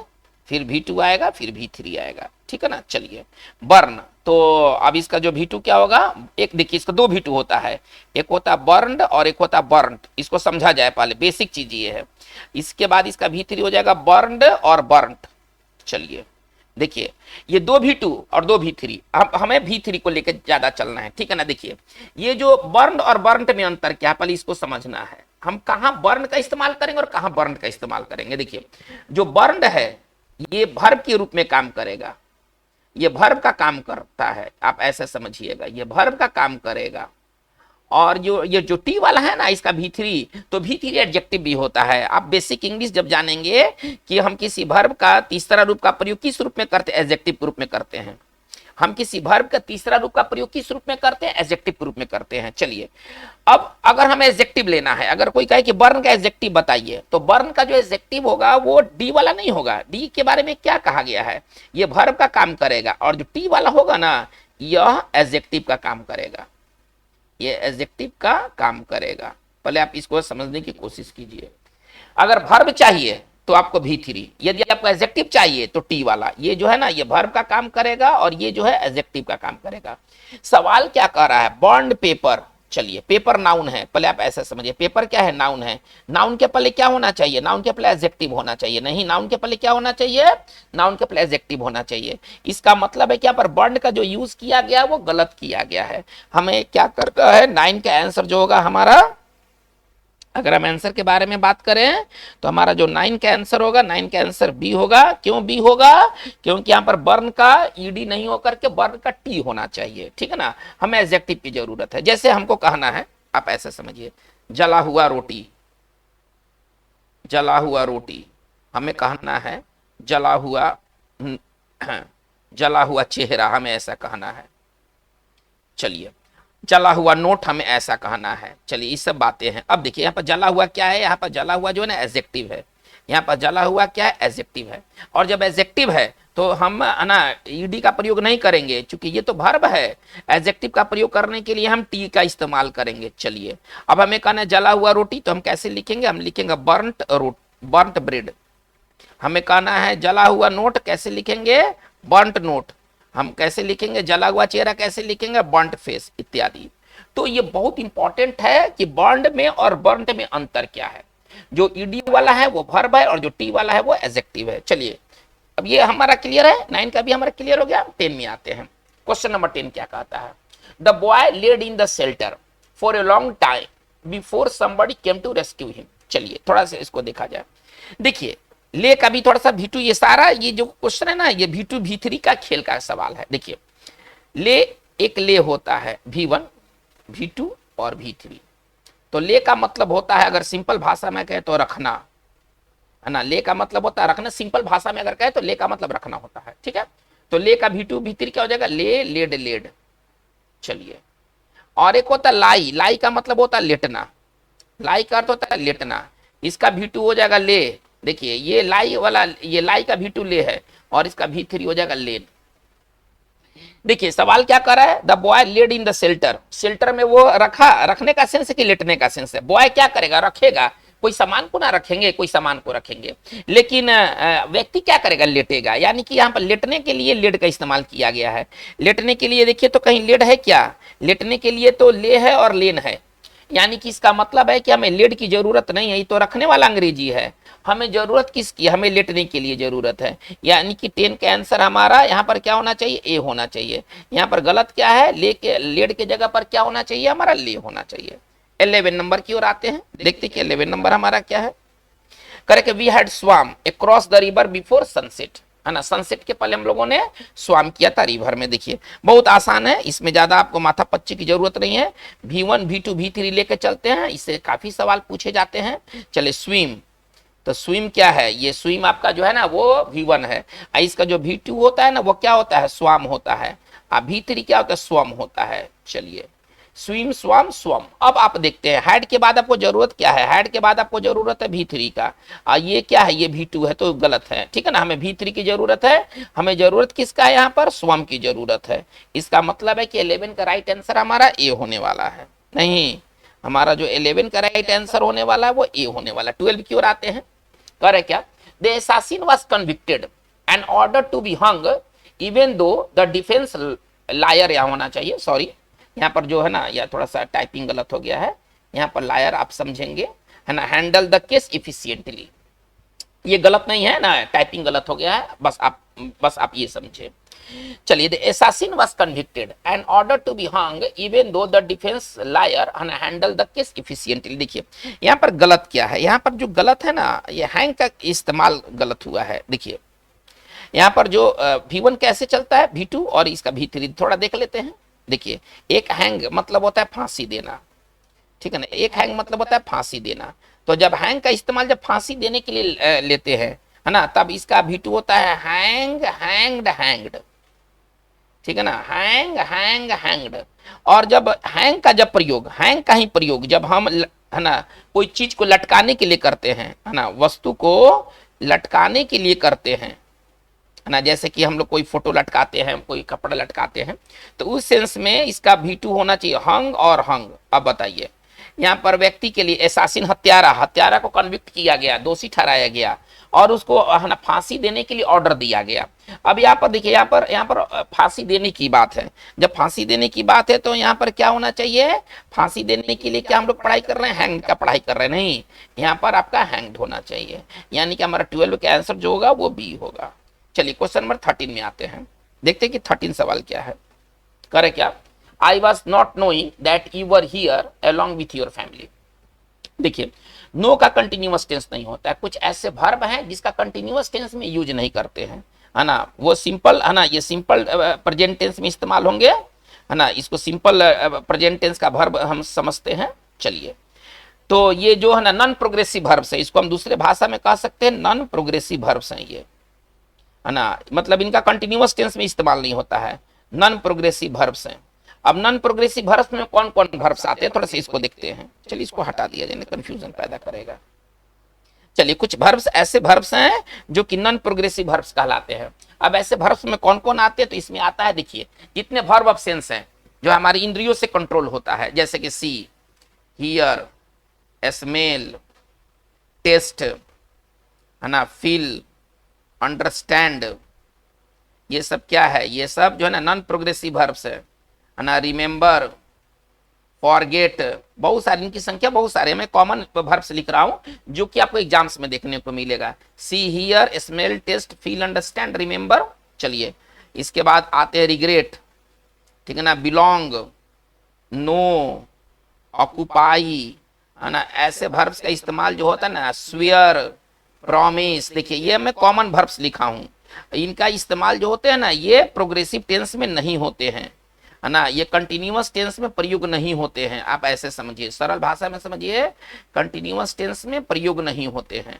फिर V2 आएगा, फिर V3 आएगा, ठीक है ना। चलिए बर्न, तो अब इसका जो V2 क्या होगा, एक देखिए इसका दो V2 होता है, एक होता है बर्न्ड और एक होता है बर्न्ट। इसको समझा जाए, पहले बेसिक चीज ये है। इसके बाद इसका V3 हो जाएगा बर्न्ड और बर्न्ट। चलिए देखिए ये दो V2 और दो V3, हमें V3 को लेकर ज्यादा चलना है, ठीक है ना। देखिए ये जो बर्न्ड और बर्न्ट में अंतर क्या है, पहले इसको समझना है। हम कहां बर्न का इस्तेमाल करेंगे और कहां बर्न का इस्तेमाल करेंगे। देखिए जो बर्न्ड है ये वर्ब के रूप में काम करेगा, ये वर्ब का काम करता है, आप ऐसे समझिएगा, ये वर्ब का काम करेगा। और ये जो टी वाला है ना इसका V3, तो V3 एडजेक्टिव भी होता है। आप बेसिक इंग्लिश जब जानेंगे कि हम किसी वर्ब का तीसरा रूप का प्रयोग किस रूप में करते हैं, एडजेक्टिव के रूप में करते हैं। हम किसी वर्ब का तीसरा रूप का प्रयोग किस रूप में करते हैं, एडजेक्टिव के रूप में करते हैं। चलिए अब अगर हमें एडजेक्टिव लेना है, अगर कोई कहे कि बर्न का एडजेक्टिव बताइए, तो बर्न का जो एडजेक्टिव होगा वो डी वाला नहीं होगा। डी के बारे में क्या कहा गया है, ये वर्ब का काम करेगा, और जो टी वाला होगा ना यह एडजेक्टिव का काम करेगा, ये एडजेक्टिव का काम करेगा। पहले आप इसको समझने की कोशिश कीजिए। अगर वर्ब चाहिए तो आपको V3, यदि आपको एडजेक्टिव चाहिए तो टी वाला, ये जो है ना ये वर्ब का काम करेगा और ये जो है एडजेक्टिव का काम करेगा। सवाल क्या कह रहा है, बर्न्ड पेपर। चलिए पेपर नाउन है, पहले आप ऐसा समझिए, पेपर क्या है, नाउन है। नाउन के पहले क्या होना चाहिए, नाउन के पहले एडजेक्टिव होना चाहिए। नहीं, नाउन के पहले क्या होना चाहिए, नाउन के पहले एडजेक्टिव होना चाहिए। इसका मतलब है कि यहाँ पर बर्न्ड का जो यूज किया गया वो गलत किया गया है। हमें क्या करना है, 9 का आंसर जो होगा हमारा, अगर हम आंसर के बारे में बात करें तो हमारा जो 9 का आंसर होगा, 9 का आंसर बी होगा। क्यों बी होगा, क्योंकि यहाँ पर बर्न का ईडी नहीं होकर के बर्न का टी होना चाहिए, ठीक है ना। हमें एडजेक्टिव की जरूरत है। जैसे हमको कहना है, आप ऐसे समझिए, जला हुआ रोटी, जला हुआ रोटी, हमें कहना है जला हुआ जला हुआ चेहरा, हमें ऐसा कहना है। चलिए जला हुआ नोट, हमें ऐसा कहना है। चलिए ये सब बातें हैं। अब देखिए यहाँ पर जला हुआ क्या है, यहाँ पर जला हुआ जो है ना एडजेक्टिव है। यहाँ पर जला हुआ क्या है, एडजेक्टिव है। और जब एडजेक्टिव है तो हम ना ईडी का प्रयोग नहीं करेंगे, क्योंकि ये तो वर्ब है। एडजेक्टिव का प्रयोग करने के लिए हम टी का इस्तेमाल करेंगे। चलिए अब हमें कहना है जला हुआ रोटी, तो हम कैसे लिखेंगे, हम लिखेंगे बर्न्ट बर्न्ट ब्रेड। हमें कहना है जला हुआ नोट, कैसे लिखेंगे, बर्न्ट नोट। हम कैसे लिखेंगे, जला हुआ चेहरा कैसे लिखेंगे, बर्न्ट फेस इत्यादि। तो ये बहुत इंपॉर्टेंट है कि बर्न्ड में और बर्न्ट में अंतर क्या है। जो ईडी वाला है वो वर्ब है और जो टी वाला है वो एडजेक्टिव है। चलिए अब ये हमारा क्लियर है, 9 का भी हमारा क्लियर हो गया। 10 में आते हैं। क्वेश्चन नंबर 10 क्या कहता है, the boy laid in the shelter for a long time before somebody came to rescue him. चलिए थोड़ा सा इसको देखा जाए। देखिए ले का भी थोड़ा सा V2, ये सारा ये जो क्वेश्चन है ना ये V2 V3 का खेल का सवाल है। देखिए ले, एक ले होता है V1 V2 और V3। तो ले का मतलब होता है, अगर सिंपल भाषा में कहे तो रखना, है ना। ले का मतलब होता है रखना, सिंपल भाषा में अगर कहे तो ले का मतलब रखना होता है, ठीक है। तो ले का V2 V3 क्या हो जाएगा, ले लेड लेड। चलिए और एक होता है लाई, लाई का मतलब होता है लेटना, लाई का अर्थ होता है लेटना। इसका V2 हो जाएगा ले। देखिए ये लाई वाला, ये लाई का V2 ले है और इसका V3 हो जाएगा लेड। देखिए सवाल क्या कर रहा है, the boy laid in the shelter. Shelter में वो रखा, रखने का सेंस है कि लेटने का सेंस है। बॉय क्या करेगा, रखेगा, कोई सामान को ना रखेंगे, कोई सामान को रखेंगे, लेकिन व्यक्ति क्या करेगा, लेटेगा। यानी कि यहाँ पर लेटने के लिए लेड का इस्तेमाल किया गया है। लेटने के लिए देखिए तो कहीं लेड है क्या, लेटने के लिए तो ले है और लेन है। यानी कि इसका मतलब है कि हमें लेड की जरूरत नहीं है, ये तो रखने वाला अंग्रेजी है। हमें जरूरत किसकी, हमें लेटने के लिए जरूरत है। यानी कि 10 का आंसर हमारा यहाँ पर क्या होना चाहिए, ए होना चाहिए। यहाँ पर गलत क्या है, ले के लेड के जगह पर क्या होना चाहिए, हमारा ले होना चाहिए। 11 नंबर की ओर आते हैं, देखते कि 11 नंबर हमारा क्या है। Correct, we had swam across the river before sunset, है ना। सनसेट के पहले हम लोगों ने स्वाम किया था रिवर में। देखिए बहुत आसान है, इसमें ज्यादा आपको माथा पच्ची की जरूरत नहीं है। V1 V2 V3 लेके चलते हैं, इससे काफी सवाल पूछे जाते हैं। चले स्विम, तो स्विम क्या है, ये स्विम आपका जो है ना वो V1 है। इसका जो V2 होता है ना वो क्या होता है, स्वाम होता है। V3 क्या होता है, स्वम होता है। चलिए स्विम स्वाम स्वम। अब आप देखते हैं हैड के बाद आपको जरूरत क्या है, हैड के बाद आपको जरूरत है V3 का। ये क्या है, ये V2 है, तो गलत है, ठीक है ना। हमें V3 की जरूरत है, हमें जरूरत किसका है, यहाँ पर स्वम की जरूरत है। इसका मतलब है कि 11 का राइट आंसर हमारा ए होने वाला है। नहीं, हमारा जो 11 का राइट आंसर होने वाला है वो ए होने वाला है। 12 की ओर आते हैं। कर है क्या, the assassin was convicted and ordered to be hung even though the defense liar, यहाँ होना चाहिए, सॉरी यहाँ पर जो है ना, या थोड़ा सा टाइपिंग गलत हो गया है, यहाँ पर लायर आप समझेंगे है ना, हैंडल द केस इफिशिएंटली, ये गलत नहीं है ना, टाइपिंग गलत हो गया है, बस आप ये समझे। चलिए, the assassin was convicted and ordered to be hung even though the defense lawyer handled the case efficiently। देखिए यहाँ पर गलत क्या है, यहाँ पर जो गलत है ना, ये हैंग का इस्तेमाल गलत हुआ है। देखिए यहाँ पर जो V1 कैसे चलता है, V2 और इसका V3 थोड़ा देख लेते हैं। देखिए, एक हैंग मतलब होता है फांसी देना, ठीक है ना, एक हैंग मतलब होता है फांसी देना। तो जब हैंग का इस्तेमाल जब फांसी देने के लिए लेते हैं है ना, तब इसका V2 होता है हैंग, हैंग्ड, हैंग्ड, ठीक है ना, हैंग, हैंग, हैंग्ड। और जब हैंग का जब प्रयोग, हैंग का ही प्रयोग जब हम है ना कोई चीज को लटकाने के लिए करते हैं है ना, वस्तु को लटकाने के लिए करते हैं है ना, जैसे कि हम लोग कोई फोटो लटकाते हैं, कोई कपड़ा लटकाते हैं, तो उस सेंस में इसका V2 होना चाहिए हंग और हंग। अब बताइए, यहाँ पर व्यक्ति के लिए एसासिन, हत्यारा को कन्विक्ट किया गया, दोषी ठहराया गया और उसको है ना फांसी देने के लिए ऑर्डर दिया गया। अब यहाँ पर देखिए, यहाँ पर फांसी देने की बात है। जब फांसी देने की बात है तो यहाँ पर क्या होना चाहिए, फांसी देने के लिए क्या हम लोग पढ़ाई कर रहे हैं, हैंग का पढ़ाई कर रहे हैं, नहीं, यहाँ पर आपका हैंग्ड होना चाहिए, यानी कि हमारा 12 का आंसर जो होगा वो बी होगा। चलिए क्वेश्चन नंबर 13 में आते हैं, देखते हैं कि 13 सवाल क्या है। करे क्या, I was not knowing that you were here along with your family. देखिए, नो का कंटिन्यूअस टेंस नहीं होता है, कुछ ऐसे वर्ब हैं जिसका कंटिन्यूअस टेंस में यूज नहीं करते हैं है ना, वो सिंपल है ना, ये सिंपल प्रेजेंट टेंस में इस्तेमाल होंगे है ना, इसको सिंपल प्रेजेंट टेंस का वर्ब हम समझते हैं। चलिए, तो ये जो है ना नॉन प्रोग्रेसिव वर्ब्स है, इसको हम दूसरे भाषा में कह सकते हैं नॉन प्रोग्रेसिव वर्ब्स हैं ये है ना, मतलब इनका कंटिन्यूअस टेंस में इस्तेमाल नहीं होता है, नॉन प्रोग्रेसिव वर्ब्स हैं। अब नॉन प्रोग्रेसिव वर्ब्स में कौन कौन वर्ब्स आते हैं, थोड़ा सा इसको देखते हैं। चलिए, इसको हटा दिया जाए, कंफ्यूजन पैदा करेगा। चलिए, कुछ वर्ब्स ऐसे वर्ब्स हैं जो कि नॉन प्रोग्रेसिव वर्ब्स कहलाते हैं। अब ऐसे वर्ब्स में कौन कौन आते हैं, तो इसमें आता है, देखिए जितने वर्ब ऑफ सेंस हैं जो हमारी इंद्रियों से कंट्रोल होता है, जैसे कि सी, हियर, स्मेल, टेस्ट है ना, फील, अंडरस्टैंड, ये सब क्या है, ये सब जो है ना नॉन प्रोग्रेसिव वर्ब्स है ना। रिमेंबर, फॉरगेट, बहुत सारी, इनकी संख्या बहुत सारे, मैं कॉमन वर्ब्स लिख रहा हूं जो कि आपको एग्जाम्स में देखने को मिलेगा। See, hear, smell, taste, feel, understand, remember. चलिए, इसके बाद आते हैं रिग्रेट, ठीक है ना, बिलोंग, नो, ऑक्युपाई है ना, ऐसे वर्ब्स का इस्तेमाल जो होता है ना, स्वेयर, प्रॉमिस। देखिए, ये मैं कॉमन वर्ब्स लिखा हूं, इनका इस्तेमाल जो होते हैं ना, ये प्रोग्रेसिव टेंस में नहीं होते हैं है ना, ये कंटिन्यूअस टेंस में प्रयोग नहीं होते हैं। आप ऐसे समझिए, सरल भाषा में समझिए, कंटिन्यूअस टेंस में प्रयोग नहीं होते हैं,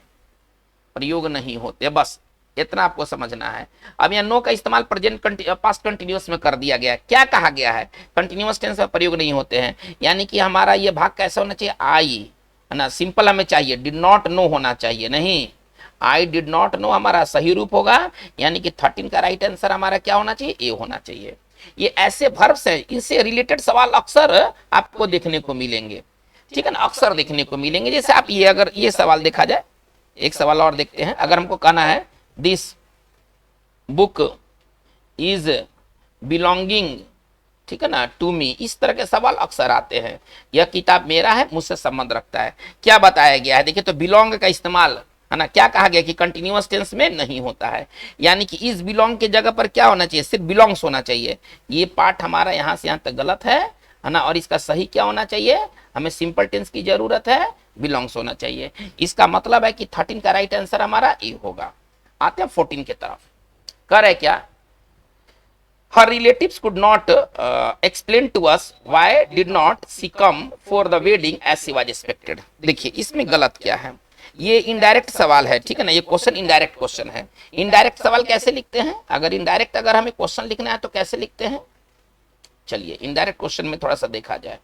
प्रयोग नहीं होते, बस इतना आपको समझना है। अब यहाँ नो का इस्तेमाल प्रेजेंट पास्ट कंटिन्यूअस में कर दिया गया है। क्या कहा गया है, कंटिन्यूअस टेंस में प्रयोग नहीं होते हैं, यानी कि हमारा ये भाग कैसा होना चाहिए, आई है ना, सिंपल हमें चाहिए, डिड नॉट नो होना चाहिए, नहीं, आई डिड नॉट नो हमारा सही रूप होगा, यानी कि 13 का राइट आंसर हमारा क्या होना चाहिए, ए होना चाहिए। ये ऐसे वर्ब्स हैं, इनसे रिलेटेड सवाल अक्सर आपको देखने को मिलेंगे, ठीक है ना, अक्सर देखने को मिलेंगे। जैसे आप ये, अगर ये सवाल देखा जाए, एक सवाल और देखते हैं, अगर हमको कहना है दिस बुक इज बिलोंगिंग, ठीक है ना, टू मी, इस तरह के सवाल अक्सर आते हैं। यह किताब मेरा है, मुझसे संबंध रखता है, क्या बताया गया है। देखिए, तो बिलोंग का इस्तेमाल है ना, क्या कहा गया कि कंटिन्यूअस टेंस में नहीं होता है, यानी कि इस बिलोंग के जगह पर क्या होना चाहिए, सिर्फ बिलोंग्स होना चाहिए। ये पार्ट हमारा यहाँ से यहाँ तक गलत है ना, और इसका सही क्या होना चाहिए, हमें सिंपल टेंस की जरूरत है, बिलोंग्स होना चाहिए। इसका मतलब है कि 13 का राइट आंसर हमारा ए होगा। आते हैं 14 की तरफ। कर है क्या, her relatives could not explain to us why did not she come for the wedding as she was expected। देखिए, इसमें गलत क्या है, ये इनडायरेक्ट सवाल है, ठीक है ना, ये क्वेश्चन इनडायरेक्ट क्वेश्चन है। इनडायरेक्ट सवाल कैसे लिखते हैं, अगर इनडायरेक्ट अगर हमें क्वेश्चन लिखना है तो कैसे लिखते हैं। चलिए, इनडायरेक्ट क्वेश्चन में थोड़ा सा देखा जाए,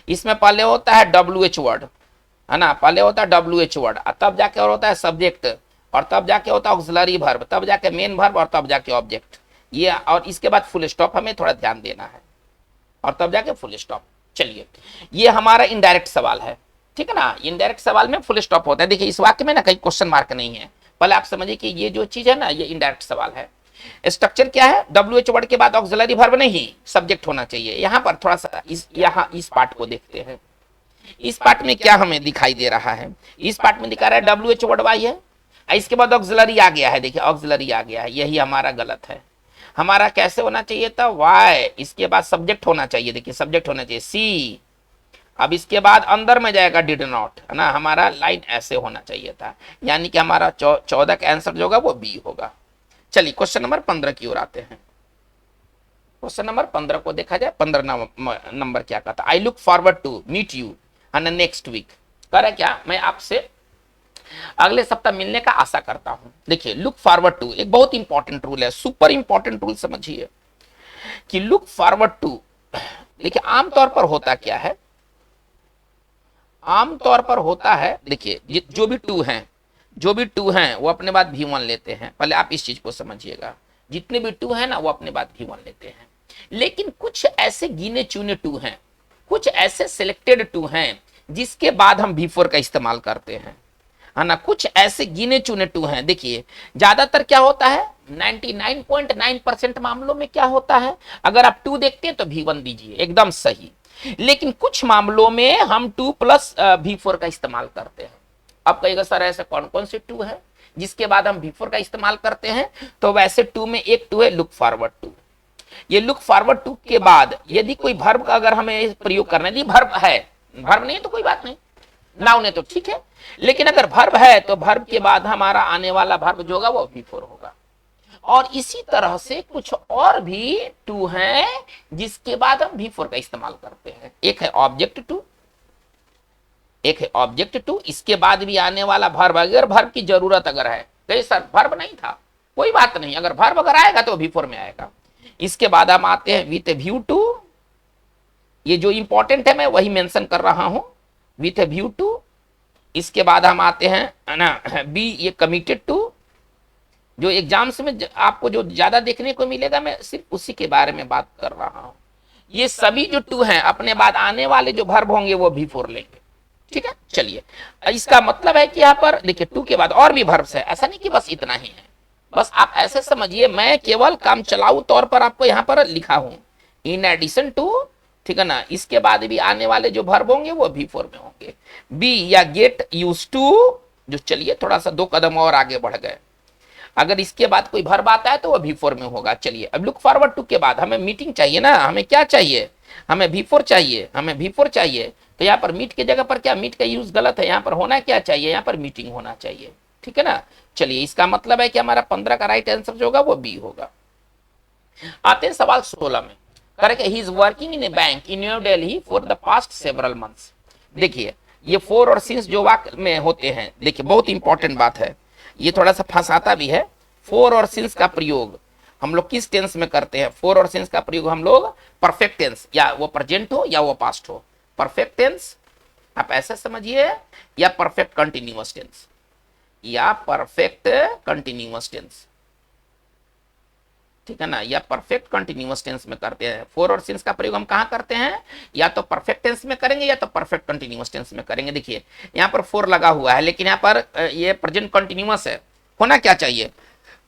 इसमें पहले होता है WH वर्ड है ना, पहले होता है WH वर्ड, तब जाके और होता है सब्जेक्ट, और तब जाके होता है ऑक्सिलरी वर्ब, तब जाके मेन वर्ब, और तब जाके ऑब्जेक्ट, ये, और इसके बाद फुल स्टॉप हमें थोड़ा ध्यान देना है, और तब जाके फुल स्टॉप। चलिए, ये हमारा इनडायरेक्ट सवाल है, ठीक है ना। इनडायरेक्ट सवाल में फुल स्टॉप होता है। देखिए इस वाक्य में ना कहीं क्वेश्चन मार्क नहीं है, पहले आप समझिए कि ये जो चीज है ना ये इनडायरेक्ट सवाल है। स्ट्रक्चर क्या है, WH वर्ड के बाद ऑक्सिलरी वर्ब नहीं सब्जेक्ट होना चाहिए। यहां पर थोड़ा सा इस पार्ट को देखते हैं। इस पार्ट में क्या हमें दिखाई दे रहा है, इस पार्ट में दिखा रहा है WH वर्ड वाई है, इसके बाद ऑक्सिलरी आ गया है। देखिए ऑक्सिलरी आ गया है, यही हमारा गलत है। हमारा कैसे होना चाहिए था, वाई, इसके बाद सब्जेक्ट होना चाहिए। देखिए सब्जेक्ट होना चाहिए सी, अब इसके बाद अंदर में जाएगा डिड नॉट, है ना। हमारा लाइन ऐसे होना चाहिए था, यानी कि हमारा 14 का आंसर जो होगा वो बी होगा। चलिए क्वेश्चन नंबर 15 की ओर आते हैं। क्वेश्चन नंबर 15 को देखा जाए। 15 नंबर क्या कहता, I look forward to meet you on next week. कह रहा क्या, मैं आपसे अगले सप्ताह मिलने का आशा करता हूं। देखिए लुक फॉरवर्ड टू एक बहुत इंपॉर्टेंट रूल है, सुपर इंपॉर्टेंट रूल समझिए कि लुक फॉरवर्ड टू। देखिए आमतौर पर होता क्या है, आमतौर पर होता है, देखिए जो भी टू हैं वो अपने बाद V1 लेते हैं। पहले आप इस चीज को समझिएगा, जितने भी टू हैं ना वो अपने बाद V1 लेते हैं। लेकिन कुछ ऐसे गिने चुने टू हैं, कुछ ऐसे सिलेक्टेड टू हैं जिसके बाद हम V4 का इस्तेमाल करते हैं, है ना। कुछ ऐसे गिने चुने टू हैं। देखिए ज्यादातर क्या होता है, 99.9% मामलों में क्या होता है, अगर आप टू देखते हैं तो V1 दीजिए, एकदम सही। लेकिन कुछ मामलों में हम 2 + V4 का इस्तेमाल करते हैं। अब कहेगा सर ऐसे कौन कौन से टू है जिसके बाद हम V4 का इस्तेमाल करते हैं, तो वैसे टू में एक टू है लुक फॉरवर्ड टू। ये लुक फॉरवर्ड टू के बाद यदि कोई वर्ब का अगर हमें प्रयोग करना है, वर्ब है, वर्ब नहीं है तो कोई बात नहीं, नाउन है तो ठीक है। लेकिन अगर वर्ब है तो वर्ब के बाद हमारा आने वाला वर्ब जो होगा वो V4 होगा। और इसी तरह से कुछ और भी टू हैं जिसके बाद हम V4 का इस्तेमाल करते हैं। एक है ऑब्जेक्ट टू, एक है ऑब्जेक्ट टू, इसके बाद भी आने वाला वर्ब, अगर वर्ब की जरूरत अगर है, तो सर वर्ब नहीं था कोई बात नहीं, अगर वर्ब अगर आएगा तो V4 में आएगा। इसके बाद हम आते हैं विथ व्यू टू, ये जो इंपॉर्टेंट है मैं वही मेंशन कर रहा हूं, विथ व्यू टू। इसके बाद हम आते हैं ना बी, ये कमिटेड टू, जो एग्जाम्स में आपको जो ज्यादा देखने को मिलेगा, मैं सिर्फ उसी के बारे में बात कर रहा हूं। ये सभी जो टू हैं अपने बाद आने वाले जो वर्ब होंगे वो V4 लेंगे, ठीक है। चलिए इसका मतलब है कि यहाँ पर देखिए टू के बाद और भी वर्ब्स है, ऐसा नहीं कि बस इतना ही है, बस आप ऐसे समझिए मैं केवल काम चलाऊ तौर पर आपको यहाँ पर लिखा हूं, इन एडिशन टू, ठीक है ना। इसके बाद भी आने वाले जो वर्ब होंगे वो V4 में होंगे। बी या गेट यूज टू, जो चलिए थोड़ा सा 2 कदम और आगे बढ़ गए, अगर इसके बाद कोई वर्ब आता है तो वो V4 में होगा। चलिए अब लुक फॉरवर्ड टू के बाद हमें मीटिंग चाहिए ना, हमें क्या चाहिए, हमें V4 चाहिए, हमें V4 चाहिए। तो यहाँ पर मीट की जगह पर क्या, मीट का यूज गलत है, यहाँ पर होना क्या चाहिए, यहाँ पर मीटिंग होना चाहिए, ठीक है ना। चलिए इसका मतलब है कि हमारा 15 का राइट आंसर जो होगा वो बी होगा। आते हैं सवाल 16 में, correct, he is working in A bank in new Delhi for the past several months. देखिए ये फोर और सिंस जो वाक्य में होते हैं, देखिए बहुत इंपॉर्टेंट बात है, ये थोड़ा सा फंसाता भी है। फोर और सिंस का प्रयोग हम लोग किस टेंस में करते हैं, फोर और सिंस का प्रयोग हम लोग परफेक्ट टेंस, या वो प्रेजेंट हो या वो पास्ट हो, परफेक्ट टेंस आप ऐसे समझिए, या परफेक्ट कंटिन्यूअस टेंस, या परफेक्ट कंटिन्यूअस टेंस, ठीक है ना, या परफेक्ट कंटिन्यूअस टेंस में करते हैं। फोर और सिंस का प्रयोग हम कहां करते हैं, या तो परफेक्ट टेंस में करेंगे या तो परफेक्ट कंटिन्यूअस टेंस में करेंगे। देखिए यहाँ पर फोर लगा हुआ है, लेकिन यहाँ पर ये प्रेजेंट कंटिन्यूअस है, होना क्या चाहिए,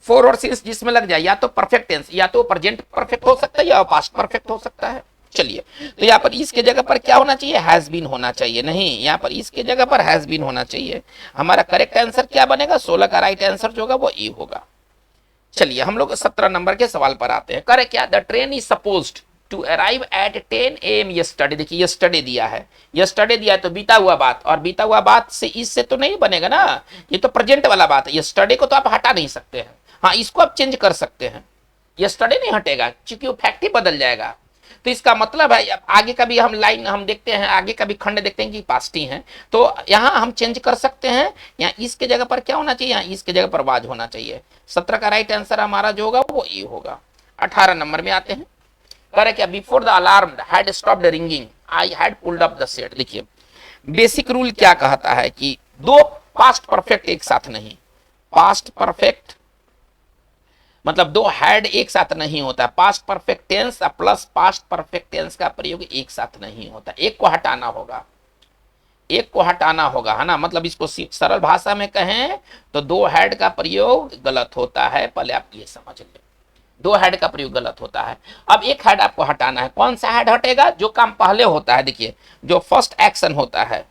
फोर और सिंस जिसमें लग जाए या तो परफेक्ट टेंस, या तो प्रेजेंट परफेक्ट हो सकता है या पास्ट परफेक्ट हो सकता है। चलिए तो यहाँ पर इसके जगह पर क्या होना चाहिए, हैज बीन होना चाहिए, नहीं यहाँ पर इसके जगह पर हैज बीन होना चाहिए। हमारा करेक्ट आंसर क्या बनेगा, 16 का राइट आंसर जो होगा वो ई होगा। चलिए हम लोग 17 नंबर के सवाल पर आते हैं। करे क्या, the train is supposed to arrive at 10 AM yesterday. देखिए यस्टरडे दिया है, यस्टरडे दिया है तो बीता हुआ बात, और बीता हुआ बात से इससे तो नहीं बनेगा ना, ये तो प्रेजेंट वाला बात है। यस्टरडे को तो आप हटा नहीं सकते हैं, हाँ इसको आप चेंज कर सकते हैं, यस्टरडे नहीं हटेगा क्योंकि वो फैक्ट ही बदल जाएगा। तो इसका मतलब है आगे का भी हम लाइन हम देखते हैं, आगे का भी खंड देखते हैं कि पास्ट ही है, तो यहाँ हम चेंज कर सकते हैं। यहाँ इसके जगह पर क्या होना चाहिए, यहाँ इसके जगह पर वाज होना चाहिए। 17 का राइट आंसर हमारा जो होगा वो ए होगा। 18 नंबर में आते हैं, करे क्या, before the alarm had stopped ringing I had pulled up the shade. देखिए बेसिक रूल क्या कहता है कि दो पास्ट परफेक्ट एक साथ नहीं, पास्ट परफेक्ट मतलब दो हैड एक साथ नहीं होता, past perfect tense plus past perfect tense का प्रयोग एक साथ नहीं होता, एक को हटाना होगा, एक को हटाना होगा, है ना। मतलब इसको सरल भाषा में कहें तो दो हैड का प्रयोग गलत होता है, पहले आप ये समझ लें, दो हेड का प्रयोग गलत होता है। अब एक हेड आपको हटाना है, कौन सा हेड हटेगा, जो काम पहले होता है, देखिए जो फर्स्ट एक्शन होता है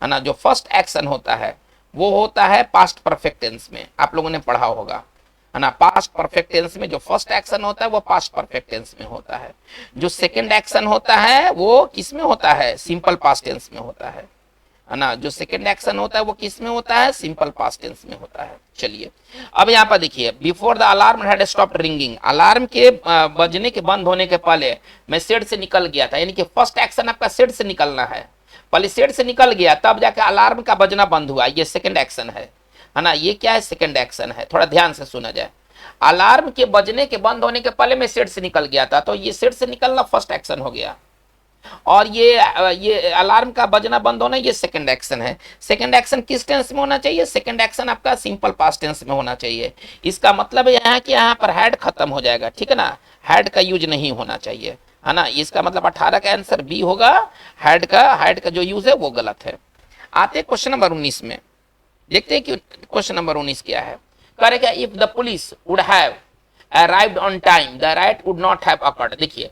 ना, जो फर्स्ट एक्शन होता है वो होता है पास्ट परफेक्ट टेंस में, आप लोगों ने पढ़ा होगा, है ना। पास्ट परफेक्ट टेंस में जो फर्स्ट एक्शन होता है वो पास्ट परफेक्ट टेंस में होता है, जो सेकंड एक्शन होता है वो किस में होता है, सिंपल पास्ट टेंस में होता है ना। जो सेकंड एक्शन होता है वो किस में होता है, सिंपल पास्ट टेंस में होता है। चलिए अब यहाँ पर देखिए, before the alarm had stopped ringing, alarm के बजने के बंद होने के पहले मैं शेड से निकल गया था, यानी कि फर्स्ट एक्शन आपका शेड से निकलना है, पहले शेड से निकल गया तब जाके अलार्म का बजना बंद हुआ, ये सेकंड एक्शन है ना। ये क्या है, सेकंड एक्शन है, थोड़ा ध्यान से सुना जाए। अलार्म के बजने के बंद होने के पहले मैं शेड से निकल गया था, तो ये शेड से निकलना फर्स्ट एक्शन हो गया, और ये अलार्म का बजना बंद होना ये सेकंड एक्शन है। सेकंड एक्शन किस टेंस में होना चाहिए, सेकंड एक्शन आपका सिंपल पास्ट टेंस में होना चाहिए। इसका मतलब है कि यहाँ पर हैड खत्म हो जाएगा, ठीक है ना, हैड का यूज नहीं होना चाहिए, है ना। इसका मतलब 18 का आंसर बी होगा, हैड का जो यूज है वो गलत है। आते क्वेश्चन नंबर 19 में, देखते हैं कि क्वेश्चन नंबर 19 क्या है। करे क्या, if the police would have arrived on time the right would not have occurred. देखिए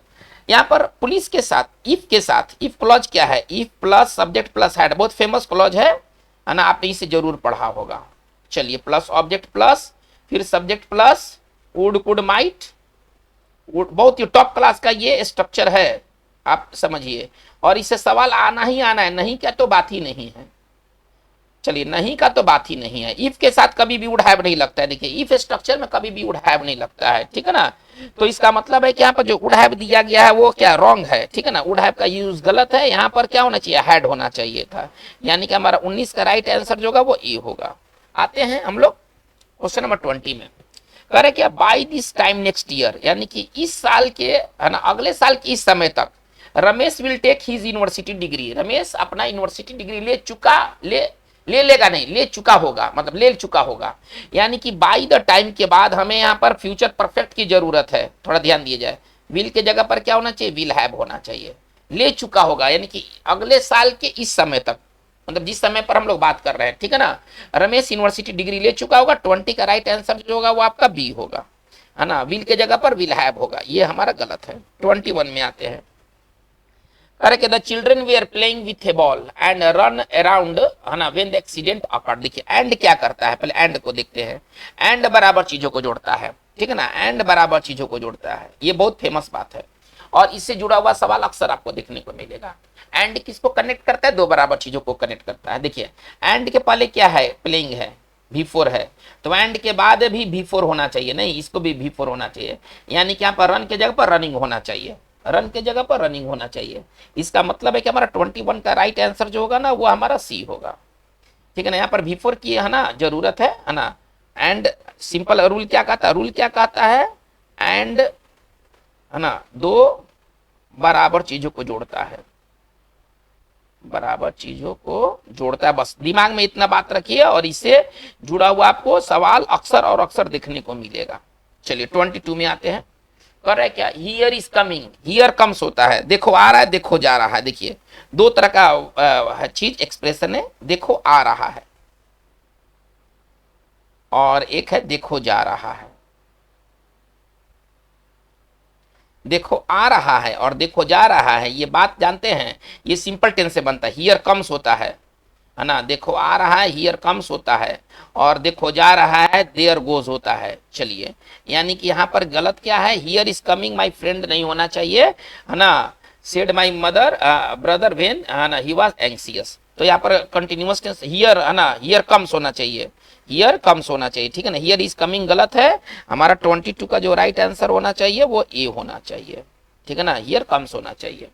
यहाँ पर पुलिस के साथ इफ क्लॉज क्या है, if plus subject plus had, बहुत फेमस क्लॉज है ना, आपने इसे जरूर पढ़ा होगा। चलिए प्लस ऑब्जेक्ट प्लस फिर subject plus would could might, बहुत ही टॉप क्लास का ये स्ट्रक्चर है, आप समझिए, और इससे सवाल आना ही आना है, नहीं क्या तो बात ही नहीं है। चलिए नहीं का तो बात ही नहीं है, इफ के साथ कभी भी वुड हैव नहीं लगता है, देखिए इफ स्ट्रक्चर में कभी भी वुड हैव नहीं लगता है, ठीक है ना। तो इसका मतलब है कि यहाँ पर जो वुड हैव दिया गया है वो क्या रॉन्ग है, ठीक है ना, वुड हैव का यूज गलत है, यहाँ पर क्या होना चाहिए, हैड होना चाहिए था, यानी कि हमारा 19 का राइट आंसर जो होगा वो ए होगा। आते हैं हम लोग क्वेश्चन नंबर 20 में। कह रहे क्या, by this time next year, यानी कि इस साल के, है ना, अगले साल के इस समय तक Ramesh will take his university degree, Ramesh अपना यूनिवर्सिटी डिग्री ले लेगा नहीं, ले चुका होगा, मतलब ले चुका होगा, यानी कि बाई द टाइम के बाद हमें यहाँ पर फ्यूचर परफेक्ट की जरूरत है, थोड़ा ध्यान दिया जाए। विल के जगह पर क्या होना चाहिए, विल हैव होना चाहिए, ले चुका होगा, यानी कि अगले साल के इस समय तक, मतलब जिस समय पर हम लोग बात कर रहे हैं, ठीक है ना। रमेश यूनिवर्सिटी डिग्री ले चुका होगा, 20 का राइट आंसर जो होगा वो आपका बी होगा, है ना। विल के जगह पर विल हैव होगा, ये हमारा गलत है। 21 में आते हैं। Correct, the children were playing with a ball and run around, है ना, व्हेन द एक्सीडेंट अकर्ड। देखिए एंड क्या करता है, पहले एंड को देखते हैं। एंड बराबर चीजों को जोड़ता है, ठीक है ना, एंड बराबर चीजों को जोड़ता है, ये बहुत फेमस बात है, और इससे जुड़ा हुआ सवाल अक्सर आपको देखने को मिलेगा। एंड किसको कनेक्ट करता है, दो बराबर चीजों को कनेक्ट करता है। देखिए एंड के पहले क्या है, प्लेइंग है, V4 है, तो एंड के बाद भी V4 होना चाहिए, नहीं इसको भी V4 होना चाहिए, यानी कि यहाँ पर रन के जगह पर रनिंग होना चाहिए, रन के जगह पर रनिंग होना चाहिए। इसका मतलब है कि हमारा 21 का राइट आंसर जो होगा ना वो हमारा सी होगा, ठीक है ना। यहाँ पर V4 की, है ना, जरूरत है ना। एंड सिंपल रूल क्या कहता है, रूल क्या कहता है, एंड, है ना, दो बराबर चीजों को जोड़ता है, बराबर चीजों को जोड़ता है, बस दिमाग में इतना बात रखिए, और इससे जुड़ा हुआ आपको सवाल अक्सर और अक्सर देखने को मिलेगा। चलिए 22 में आते हैं। कर रहे क्या, here is coming, here comes होता है, देखो आ रहा है, देखो जा रहा है। देखिए दो तरह का चीज एक्सप्रेशन है, देखो आ रहा है और एक है देखो जा रहा है। देखो आ रहा है और देखो जा रहा है, ये बात जानते हैं, ये सिंपल टेंस से बनता है। हियर कम्स होता है ना, देखो आ रहा है, हियर कम्स होता है, और देखो जा रहा है, देयर गोज होता है। चलिए यानी कि यहाँ पर गलत क्या है, here is coming my friend नहीं होना चाहिए, है ना, said my mother brother when, है ना, ही वाज एंग्जियस। तो यहाँ पर कंटिन्यूअस टेंस हियर, है ना, हियर कम्स होना चाहिए, हियर कम्स होना चाहिए, ठीक है ना। हियर इज कमिंग गलत है, हमारा 22 का जो राइट आंसर होना चाहिए वो ए होना चाहिए, ठीक है ना, हियर कम्स होना चाहिए।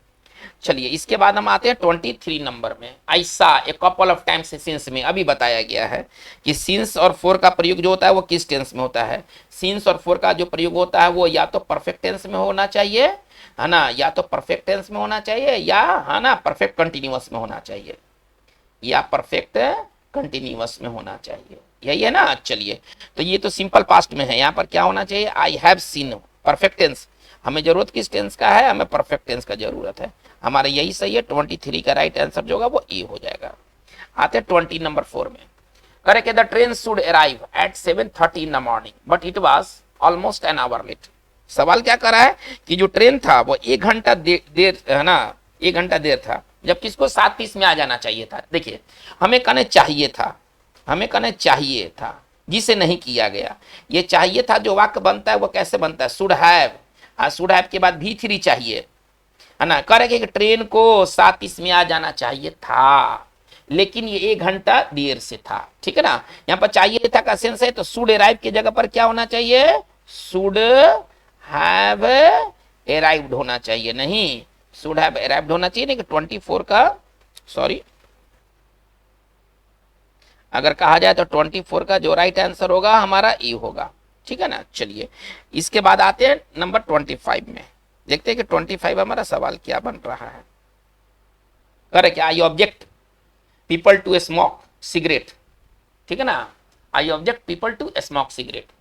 चलिए इसके बाद हम आते हैं 23 नंबर में। ऐसा a couple of times since में अभी बताया गया है कि सिंस और फॉर का प्रयोग जो होता है वो किस टेंस में होता है। सिंस और फॉर का जो प्रयोग होता है वो या तो परफेक्ट टेंस में होना चाहिए, है ना, या तो परफेक्ट टेंस में होना चाहिए, या, है ना, परफेक्ट कंटिन्यूअस में होना चाहिए, या परफेक्ट कंटिन्यूअस में होना चाहिए। यही है ना। चलिए, तो ये तो सिंपल पास्ट में है, यहाँ पर क्या होना चाहिए, I have seen. Perfect tense, हमें जरूरत किस टेंस का है, हमें परफेक्ट टेंस का जरूरत है। हमारा यही सही है, 23 का राइट आंसर जो होगा वो ए हो जाएगा। आते 20 नंबर 4 में, करेक्ट है, the train should arrive at 7:30 in the morning but it was almost an hour late. सवाल क्या कर रहा है कि जो ट्रेन था वो 1 घंटा देर है ना, 1 घंटा देर था, जबकि इसको 7:30 में आ जाना चाहिए था। देखिए, हमें कहने चाहिए था, हमें कहने चाहिए था, जिसे नहीं किया गया। ये चाहिए था जो वाक्य बनता है वो कैसे बनता है, शुड हैव, शुड हैव के बाद भी3 चाहिए, है ना। कह रहे कि ट्रेन को 7:30 में आ जाना चाहिए था, लेकिन ये 1 घंटा देर से था, ठीक है ना। यहाँ पर चाहिए था का सेंस है, तो शुड अराइव की जगह पर क्या होना चाहिए, शुड हैव अराइव्ड होना चाहिए, नहीं शुड हैव अराइव्ड होना चाहिए। नहीं कि 24 का, सॉरी, अगर कहा जाए तो 24 का जो राइट आंसर होगा हमारा ई होगा, ठीक है ना। चलिए, इसके बाद आते हैं नंबर 25 में, देखते हैं कि 25 हमारा सवाल क्या बन रहा है। करेक्ट, क्या I object people to smoke cigarette, ठीक है ना, I object people to smoke cigarette.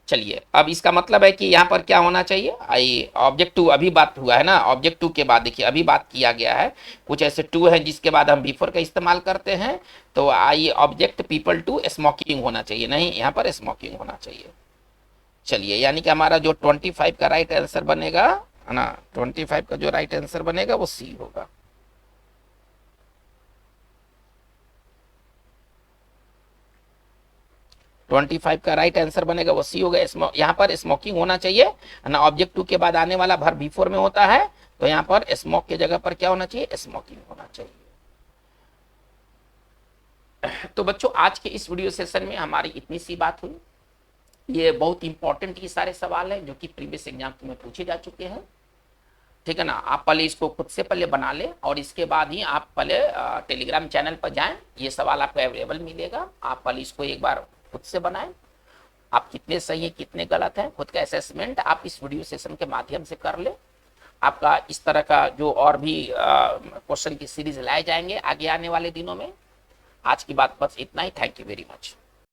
चलिए, अब इसका मतलब है कि यहाँ पर क्या होना चाहिए, आई ऑब्जेक्ट टू, अभी बात हुआ है ना, ऑब्जेक्ट टू के बाद देखिए अभी बात किया गया है, कुछ ऐसे टू है जिसके बाद हम बिफोर का इस्तेमाल करते हैं, तो I object people to smoking होना चाहिए, नहीं यहाँ पर स्मोकिंग होना चाहिए। चलिए, यानी कि हमारा जो 25 का राइट आंसर बनेगा, है ना, 25 का जो राइट आंसर बनेगा वो सी होगा। ट्वेंटी 25 का राइट आंसर बनेगा वो सी होगा। यहाँ पर स्मोकिंग होना चाहिए ना, ऑब्जेक्ट टू के बाद आने वाला भर बिफोर में होता है, तो यहाँ पर स्मोक की जगह पर क्या होना चाहिए, स्मोकिंग होना चाहिए। तो बच्चों, आज के इस वीडियो सेशन में हमारी इतनी सी बात हुई। ये बहुत इंपॉर्टेंट ये सारे सवाल हैं जो कि प्रीवियस एग्जाम में पूछे जा चुके हैं, ठीक है ना। आप पहले इसको खुद से पहले बना लें और इसके बाद ही आप पहले टेलीग्राम चैनल पर जाएं, ये सवाल आपको अवेलेबल मिलेगा। आप पहले इसको एक बार खुद से बनाएं, आप कितने सही हैं कितने गलत हैं, खुद का असेसमेंट आप इस वीडियो सेशन के माध्यम से कर ले। आपका इस तरह का जो और भी क्वेश्चन की सीरीज लाए जाएंगे आगे आने वाले दिनों में। आज की बात बस इतना ही। Thank you very much.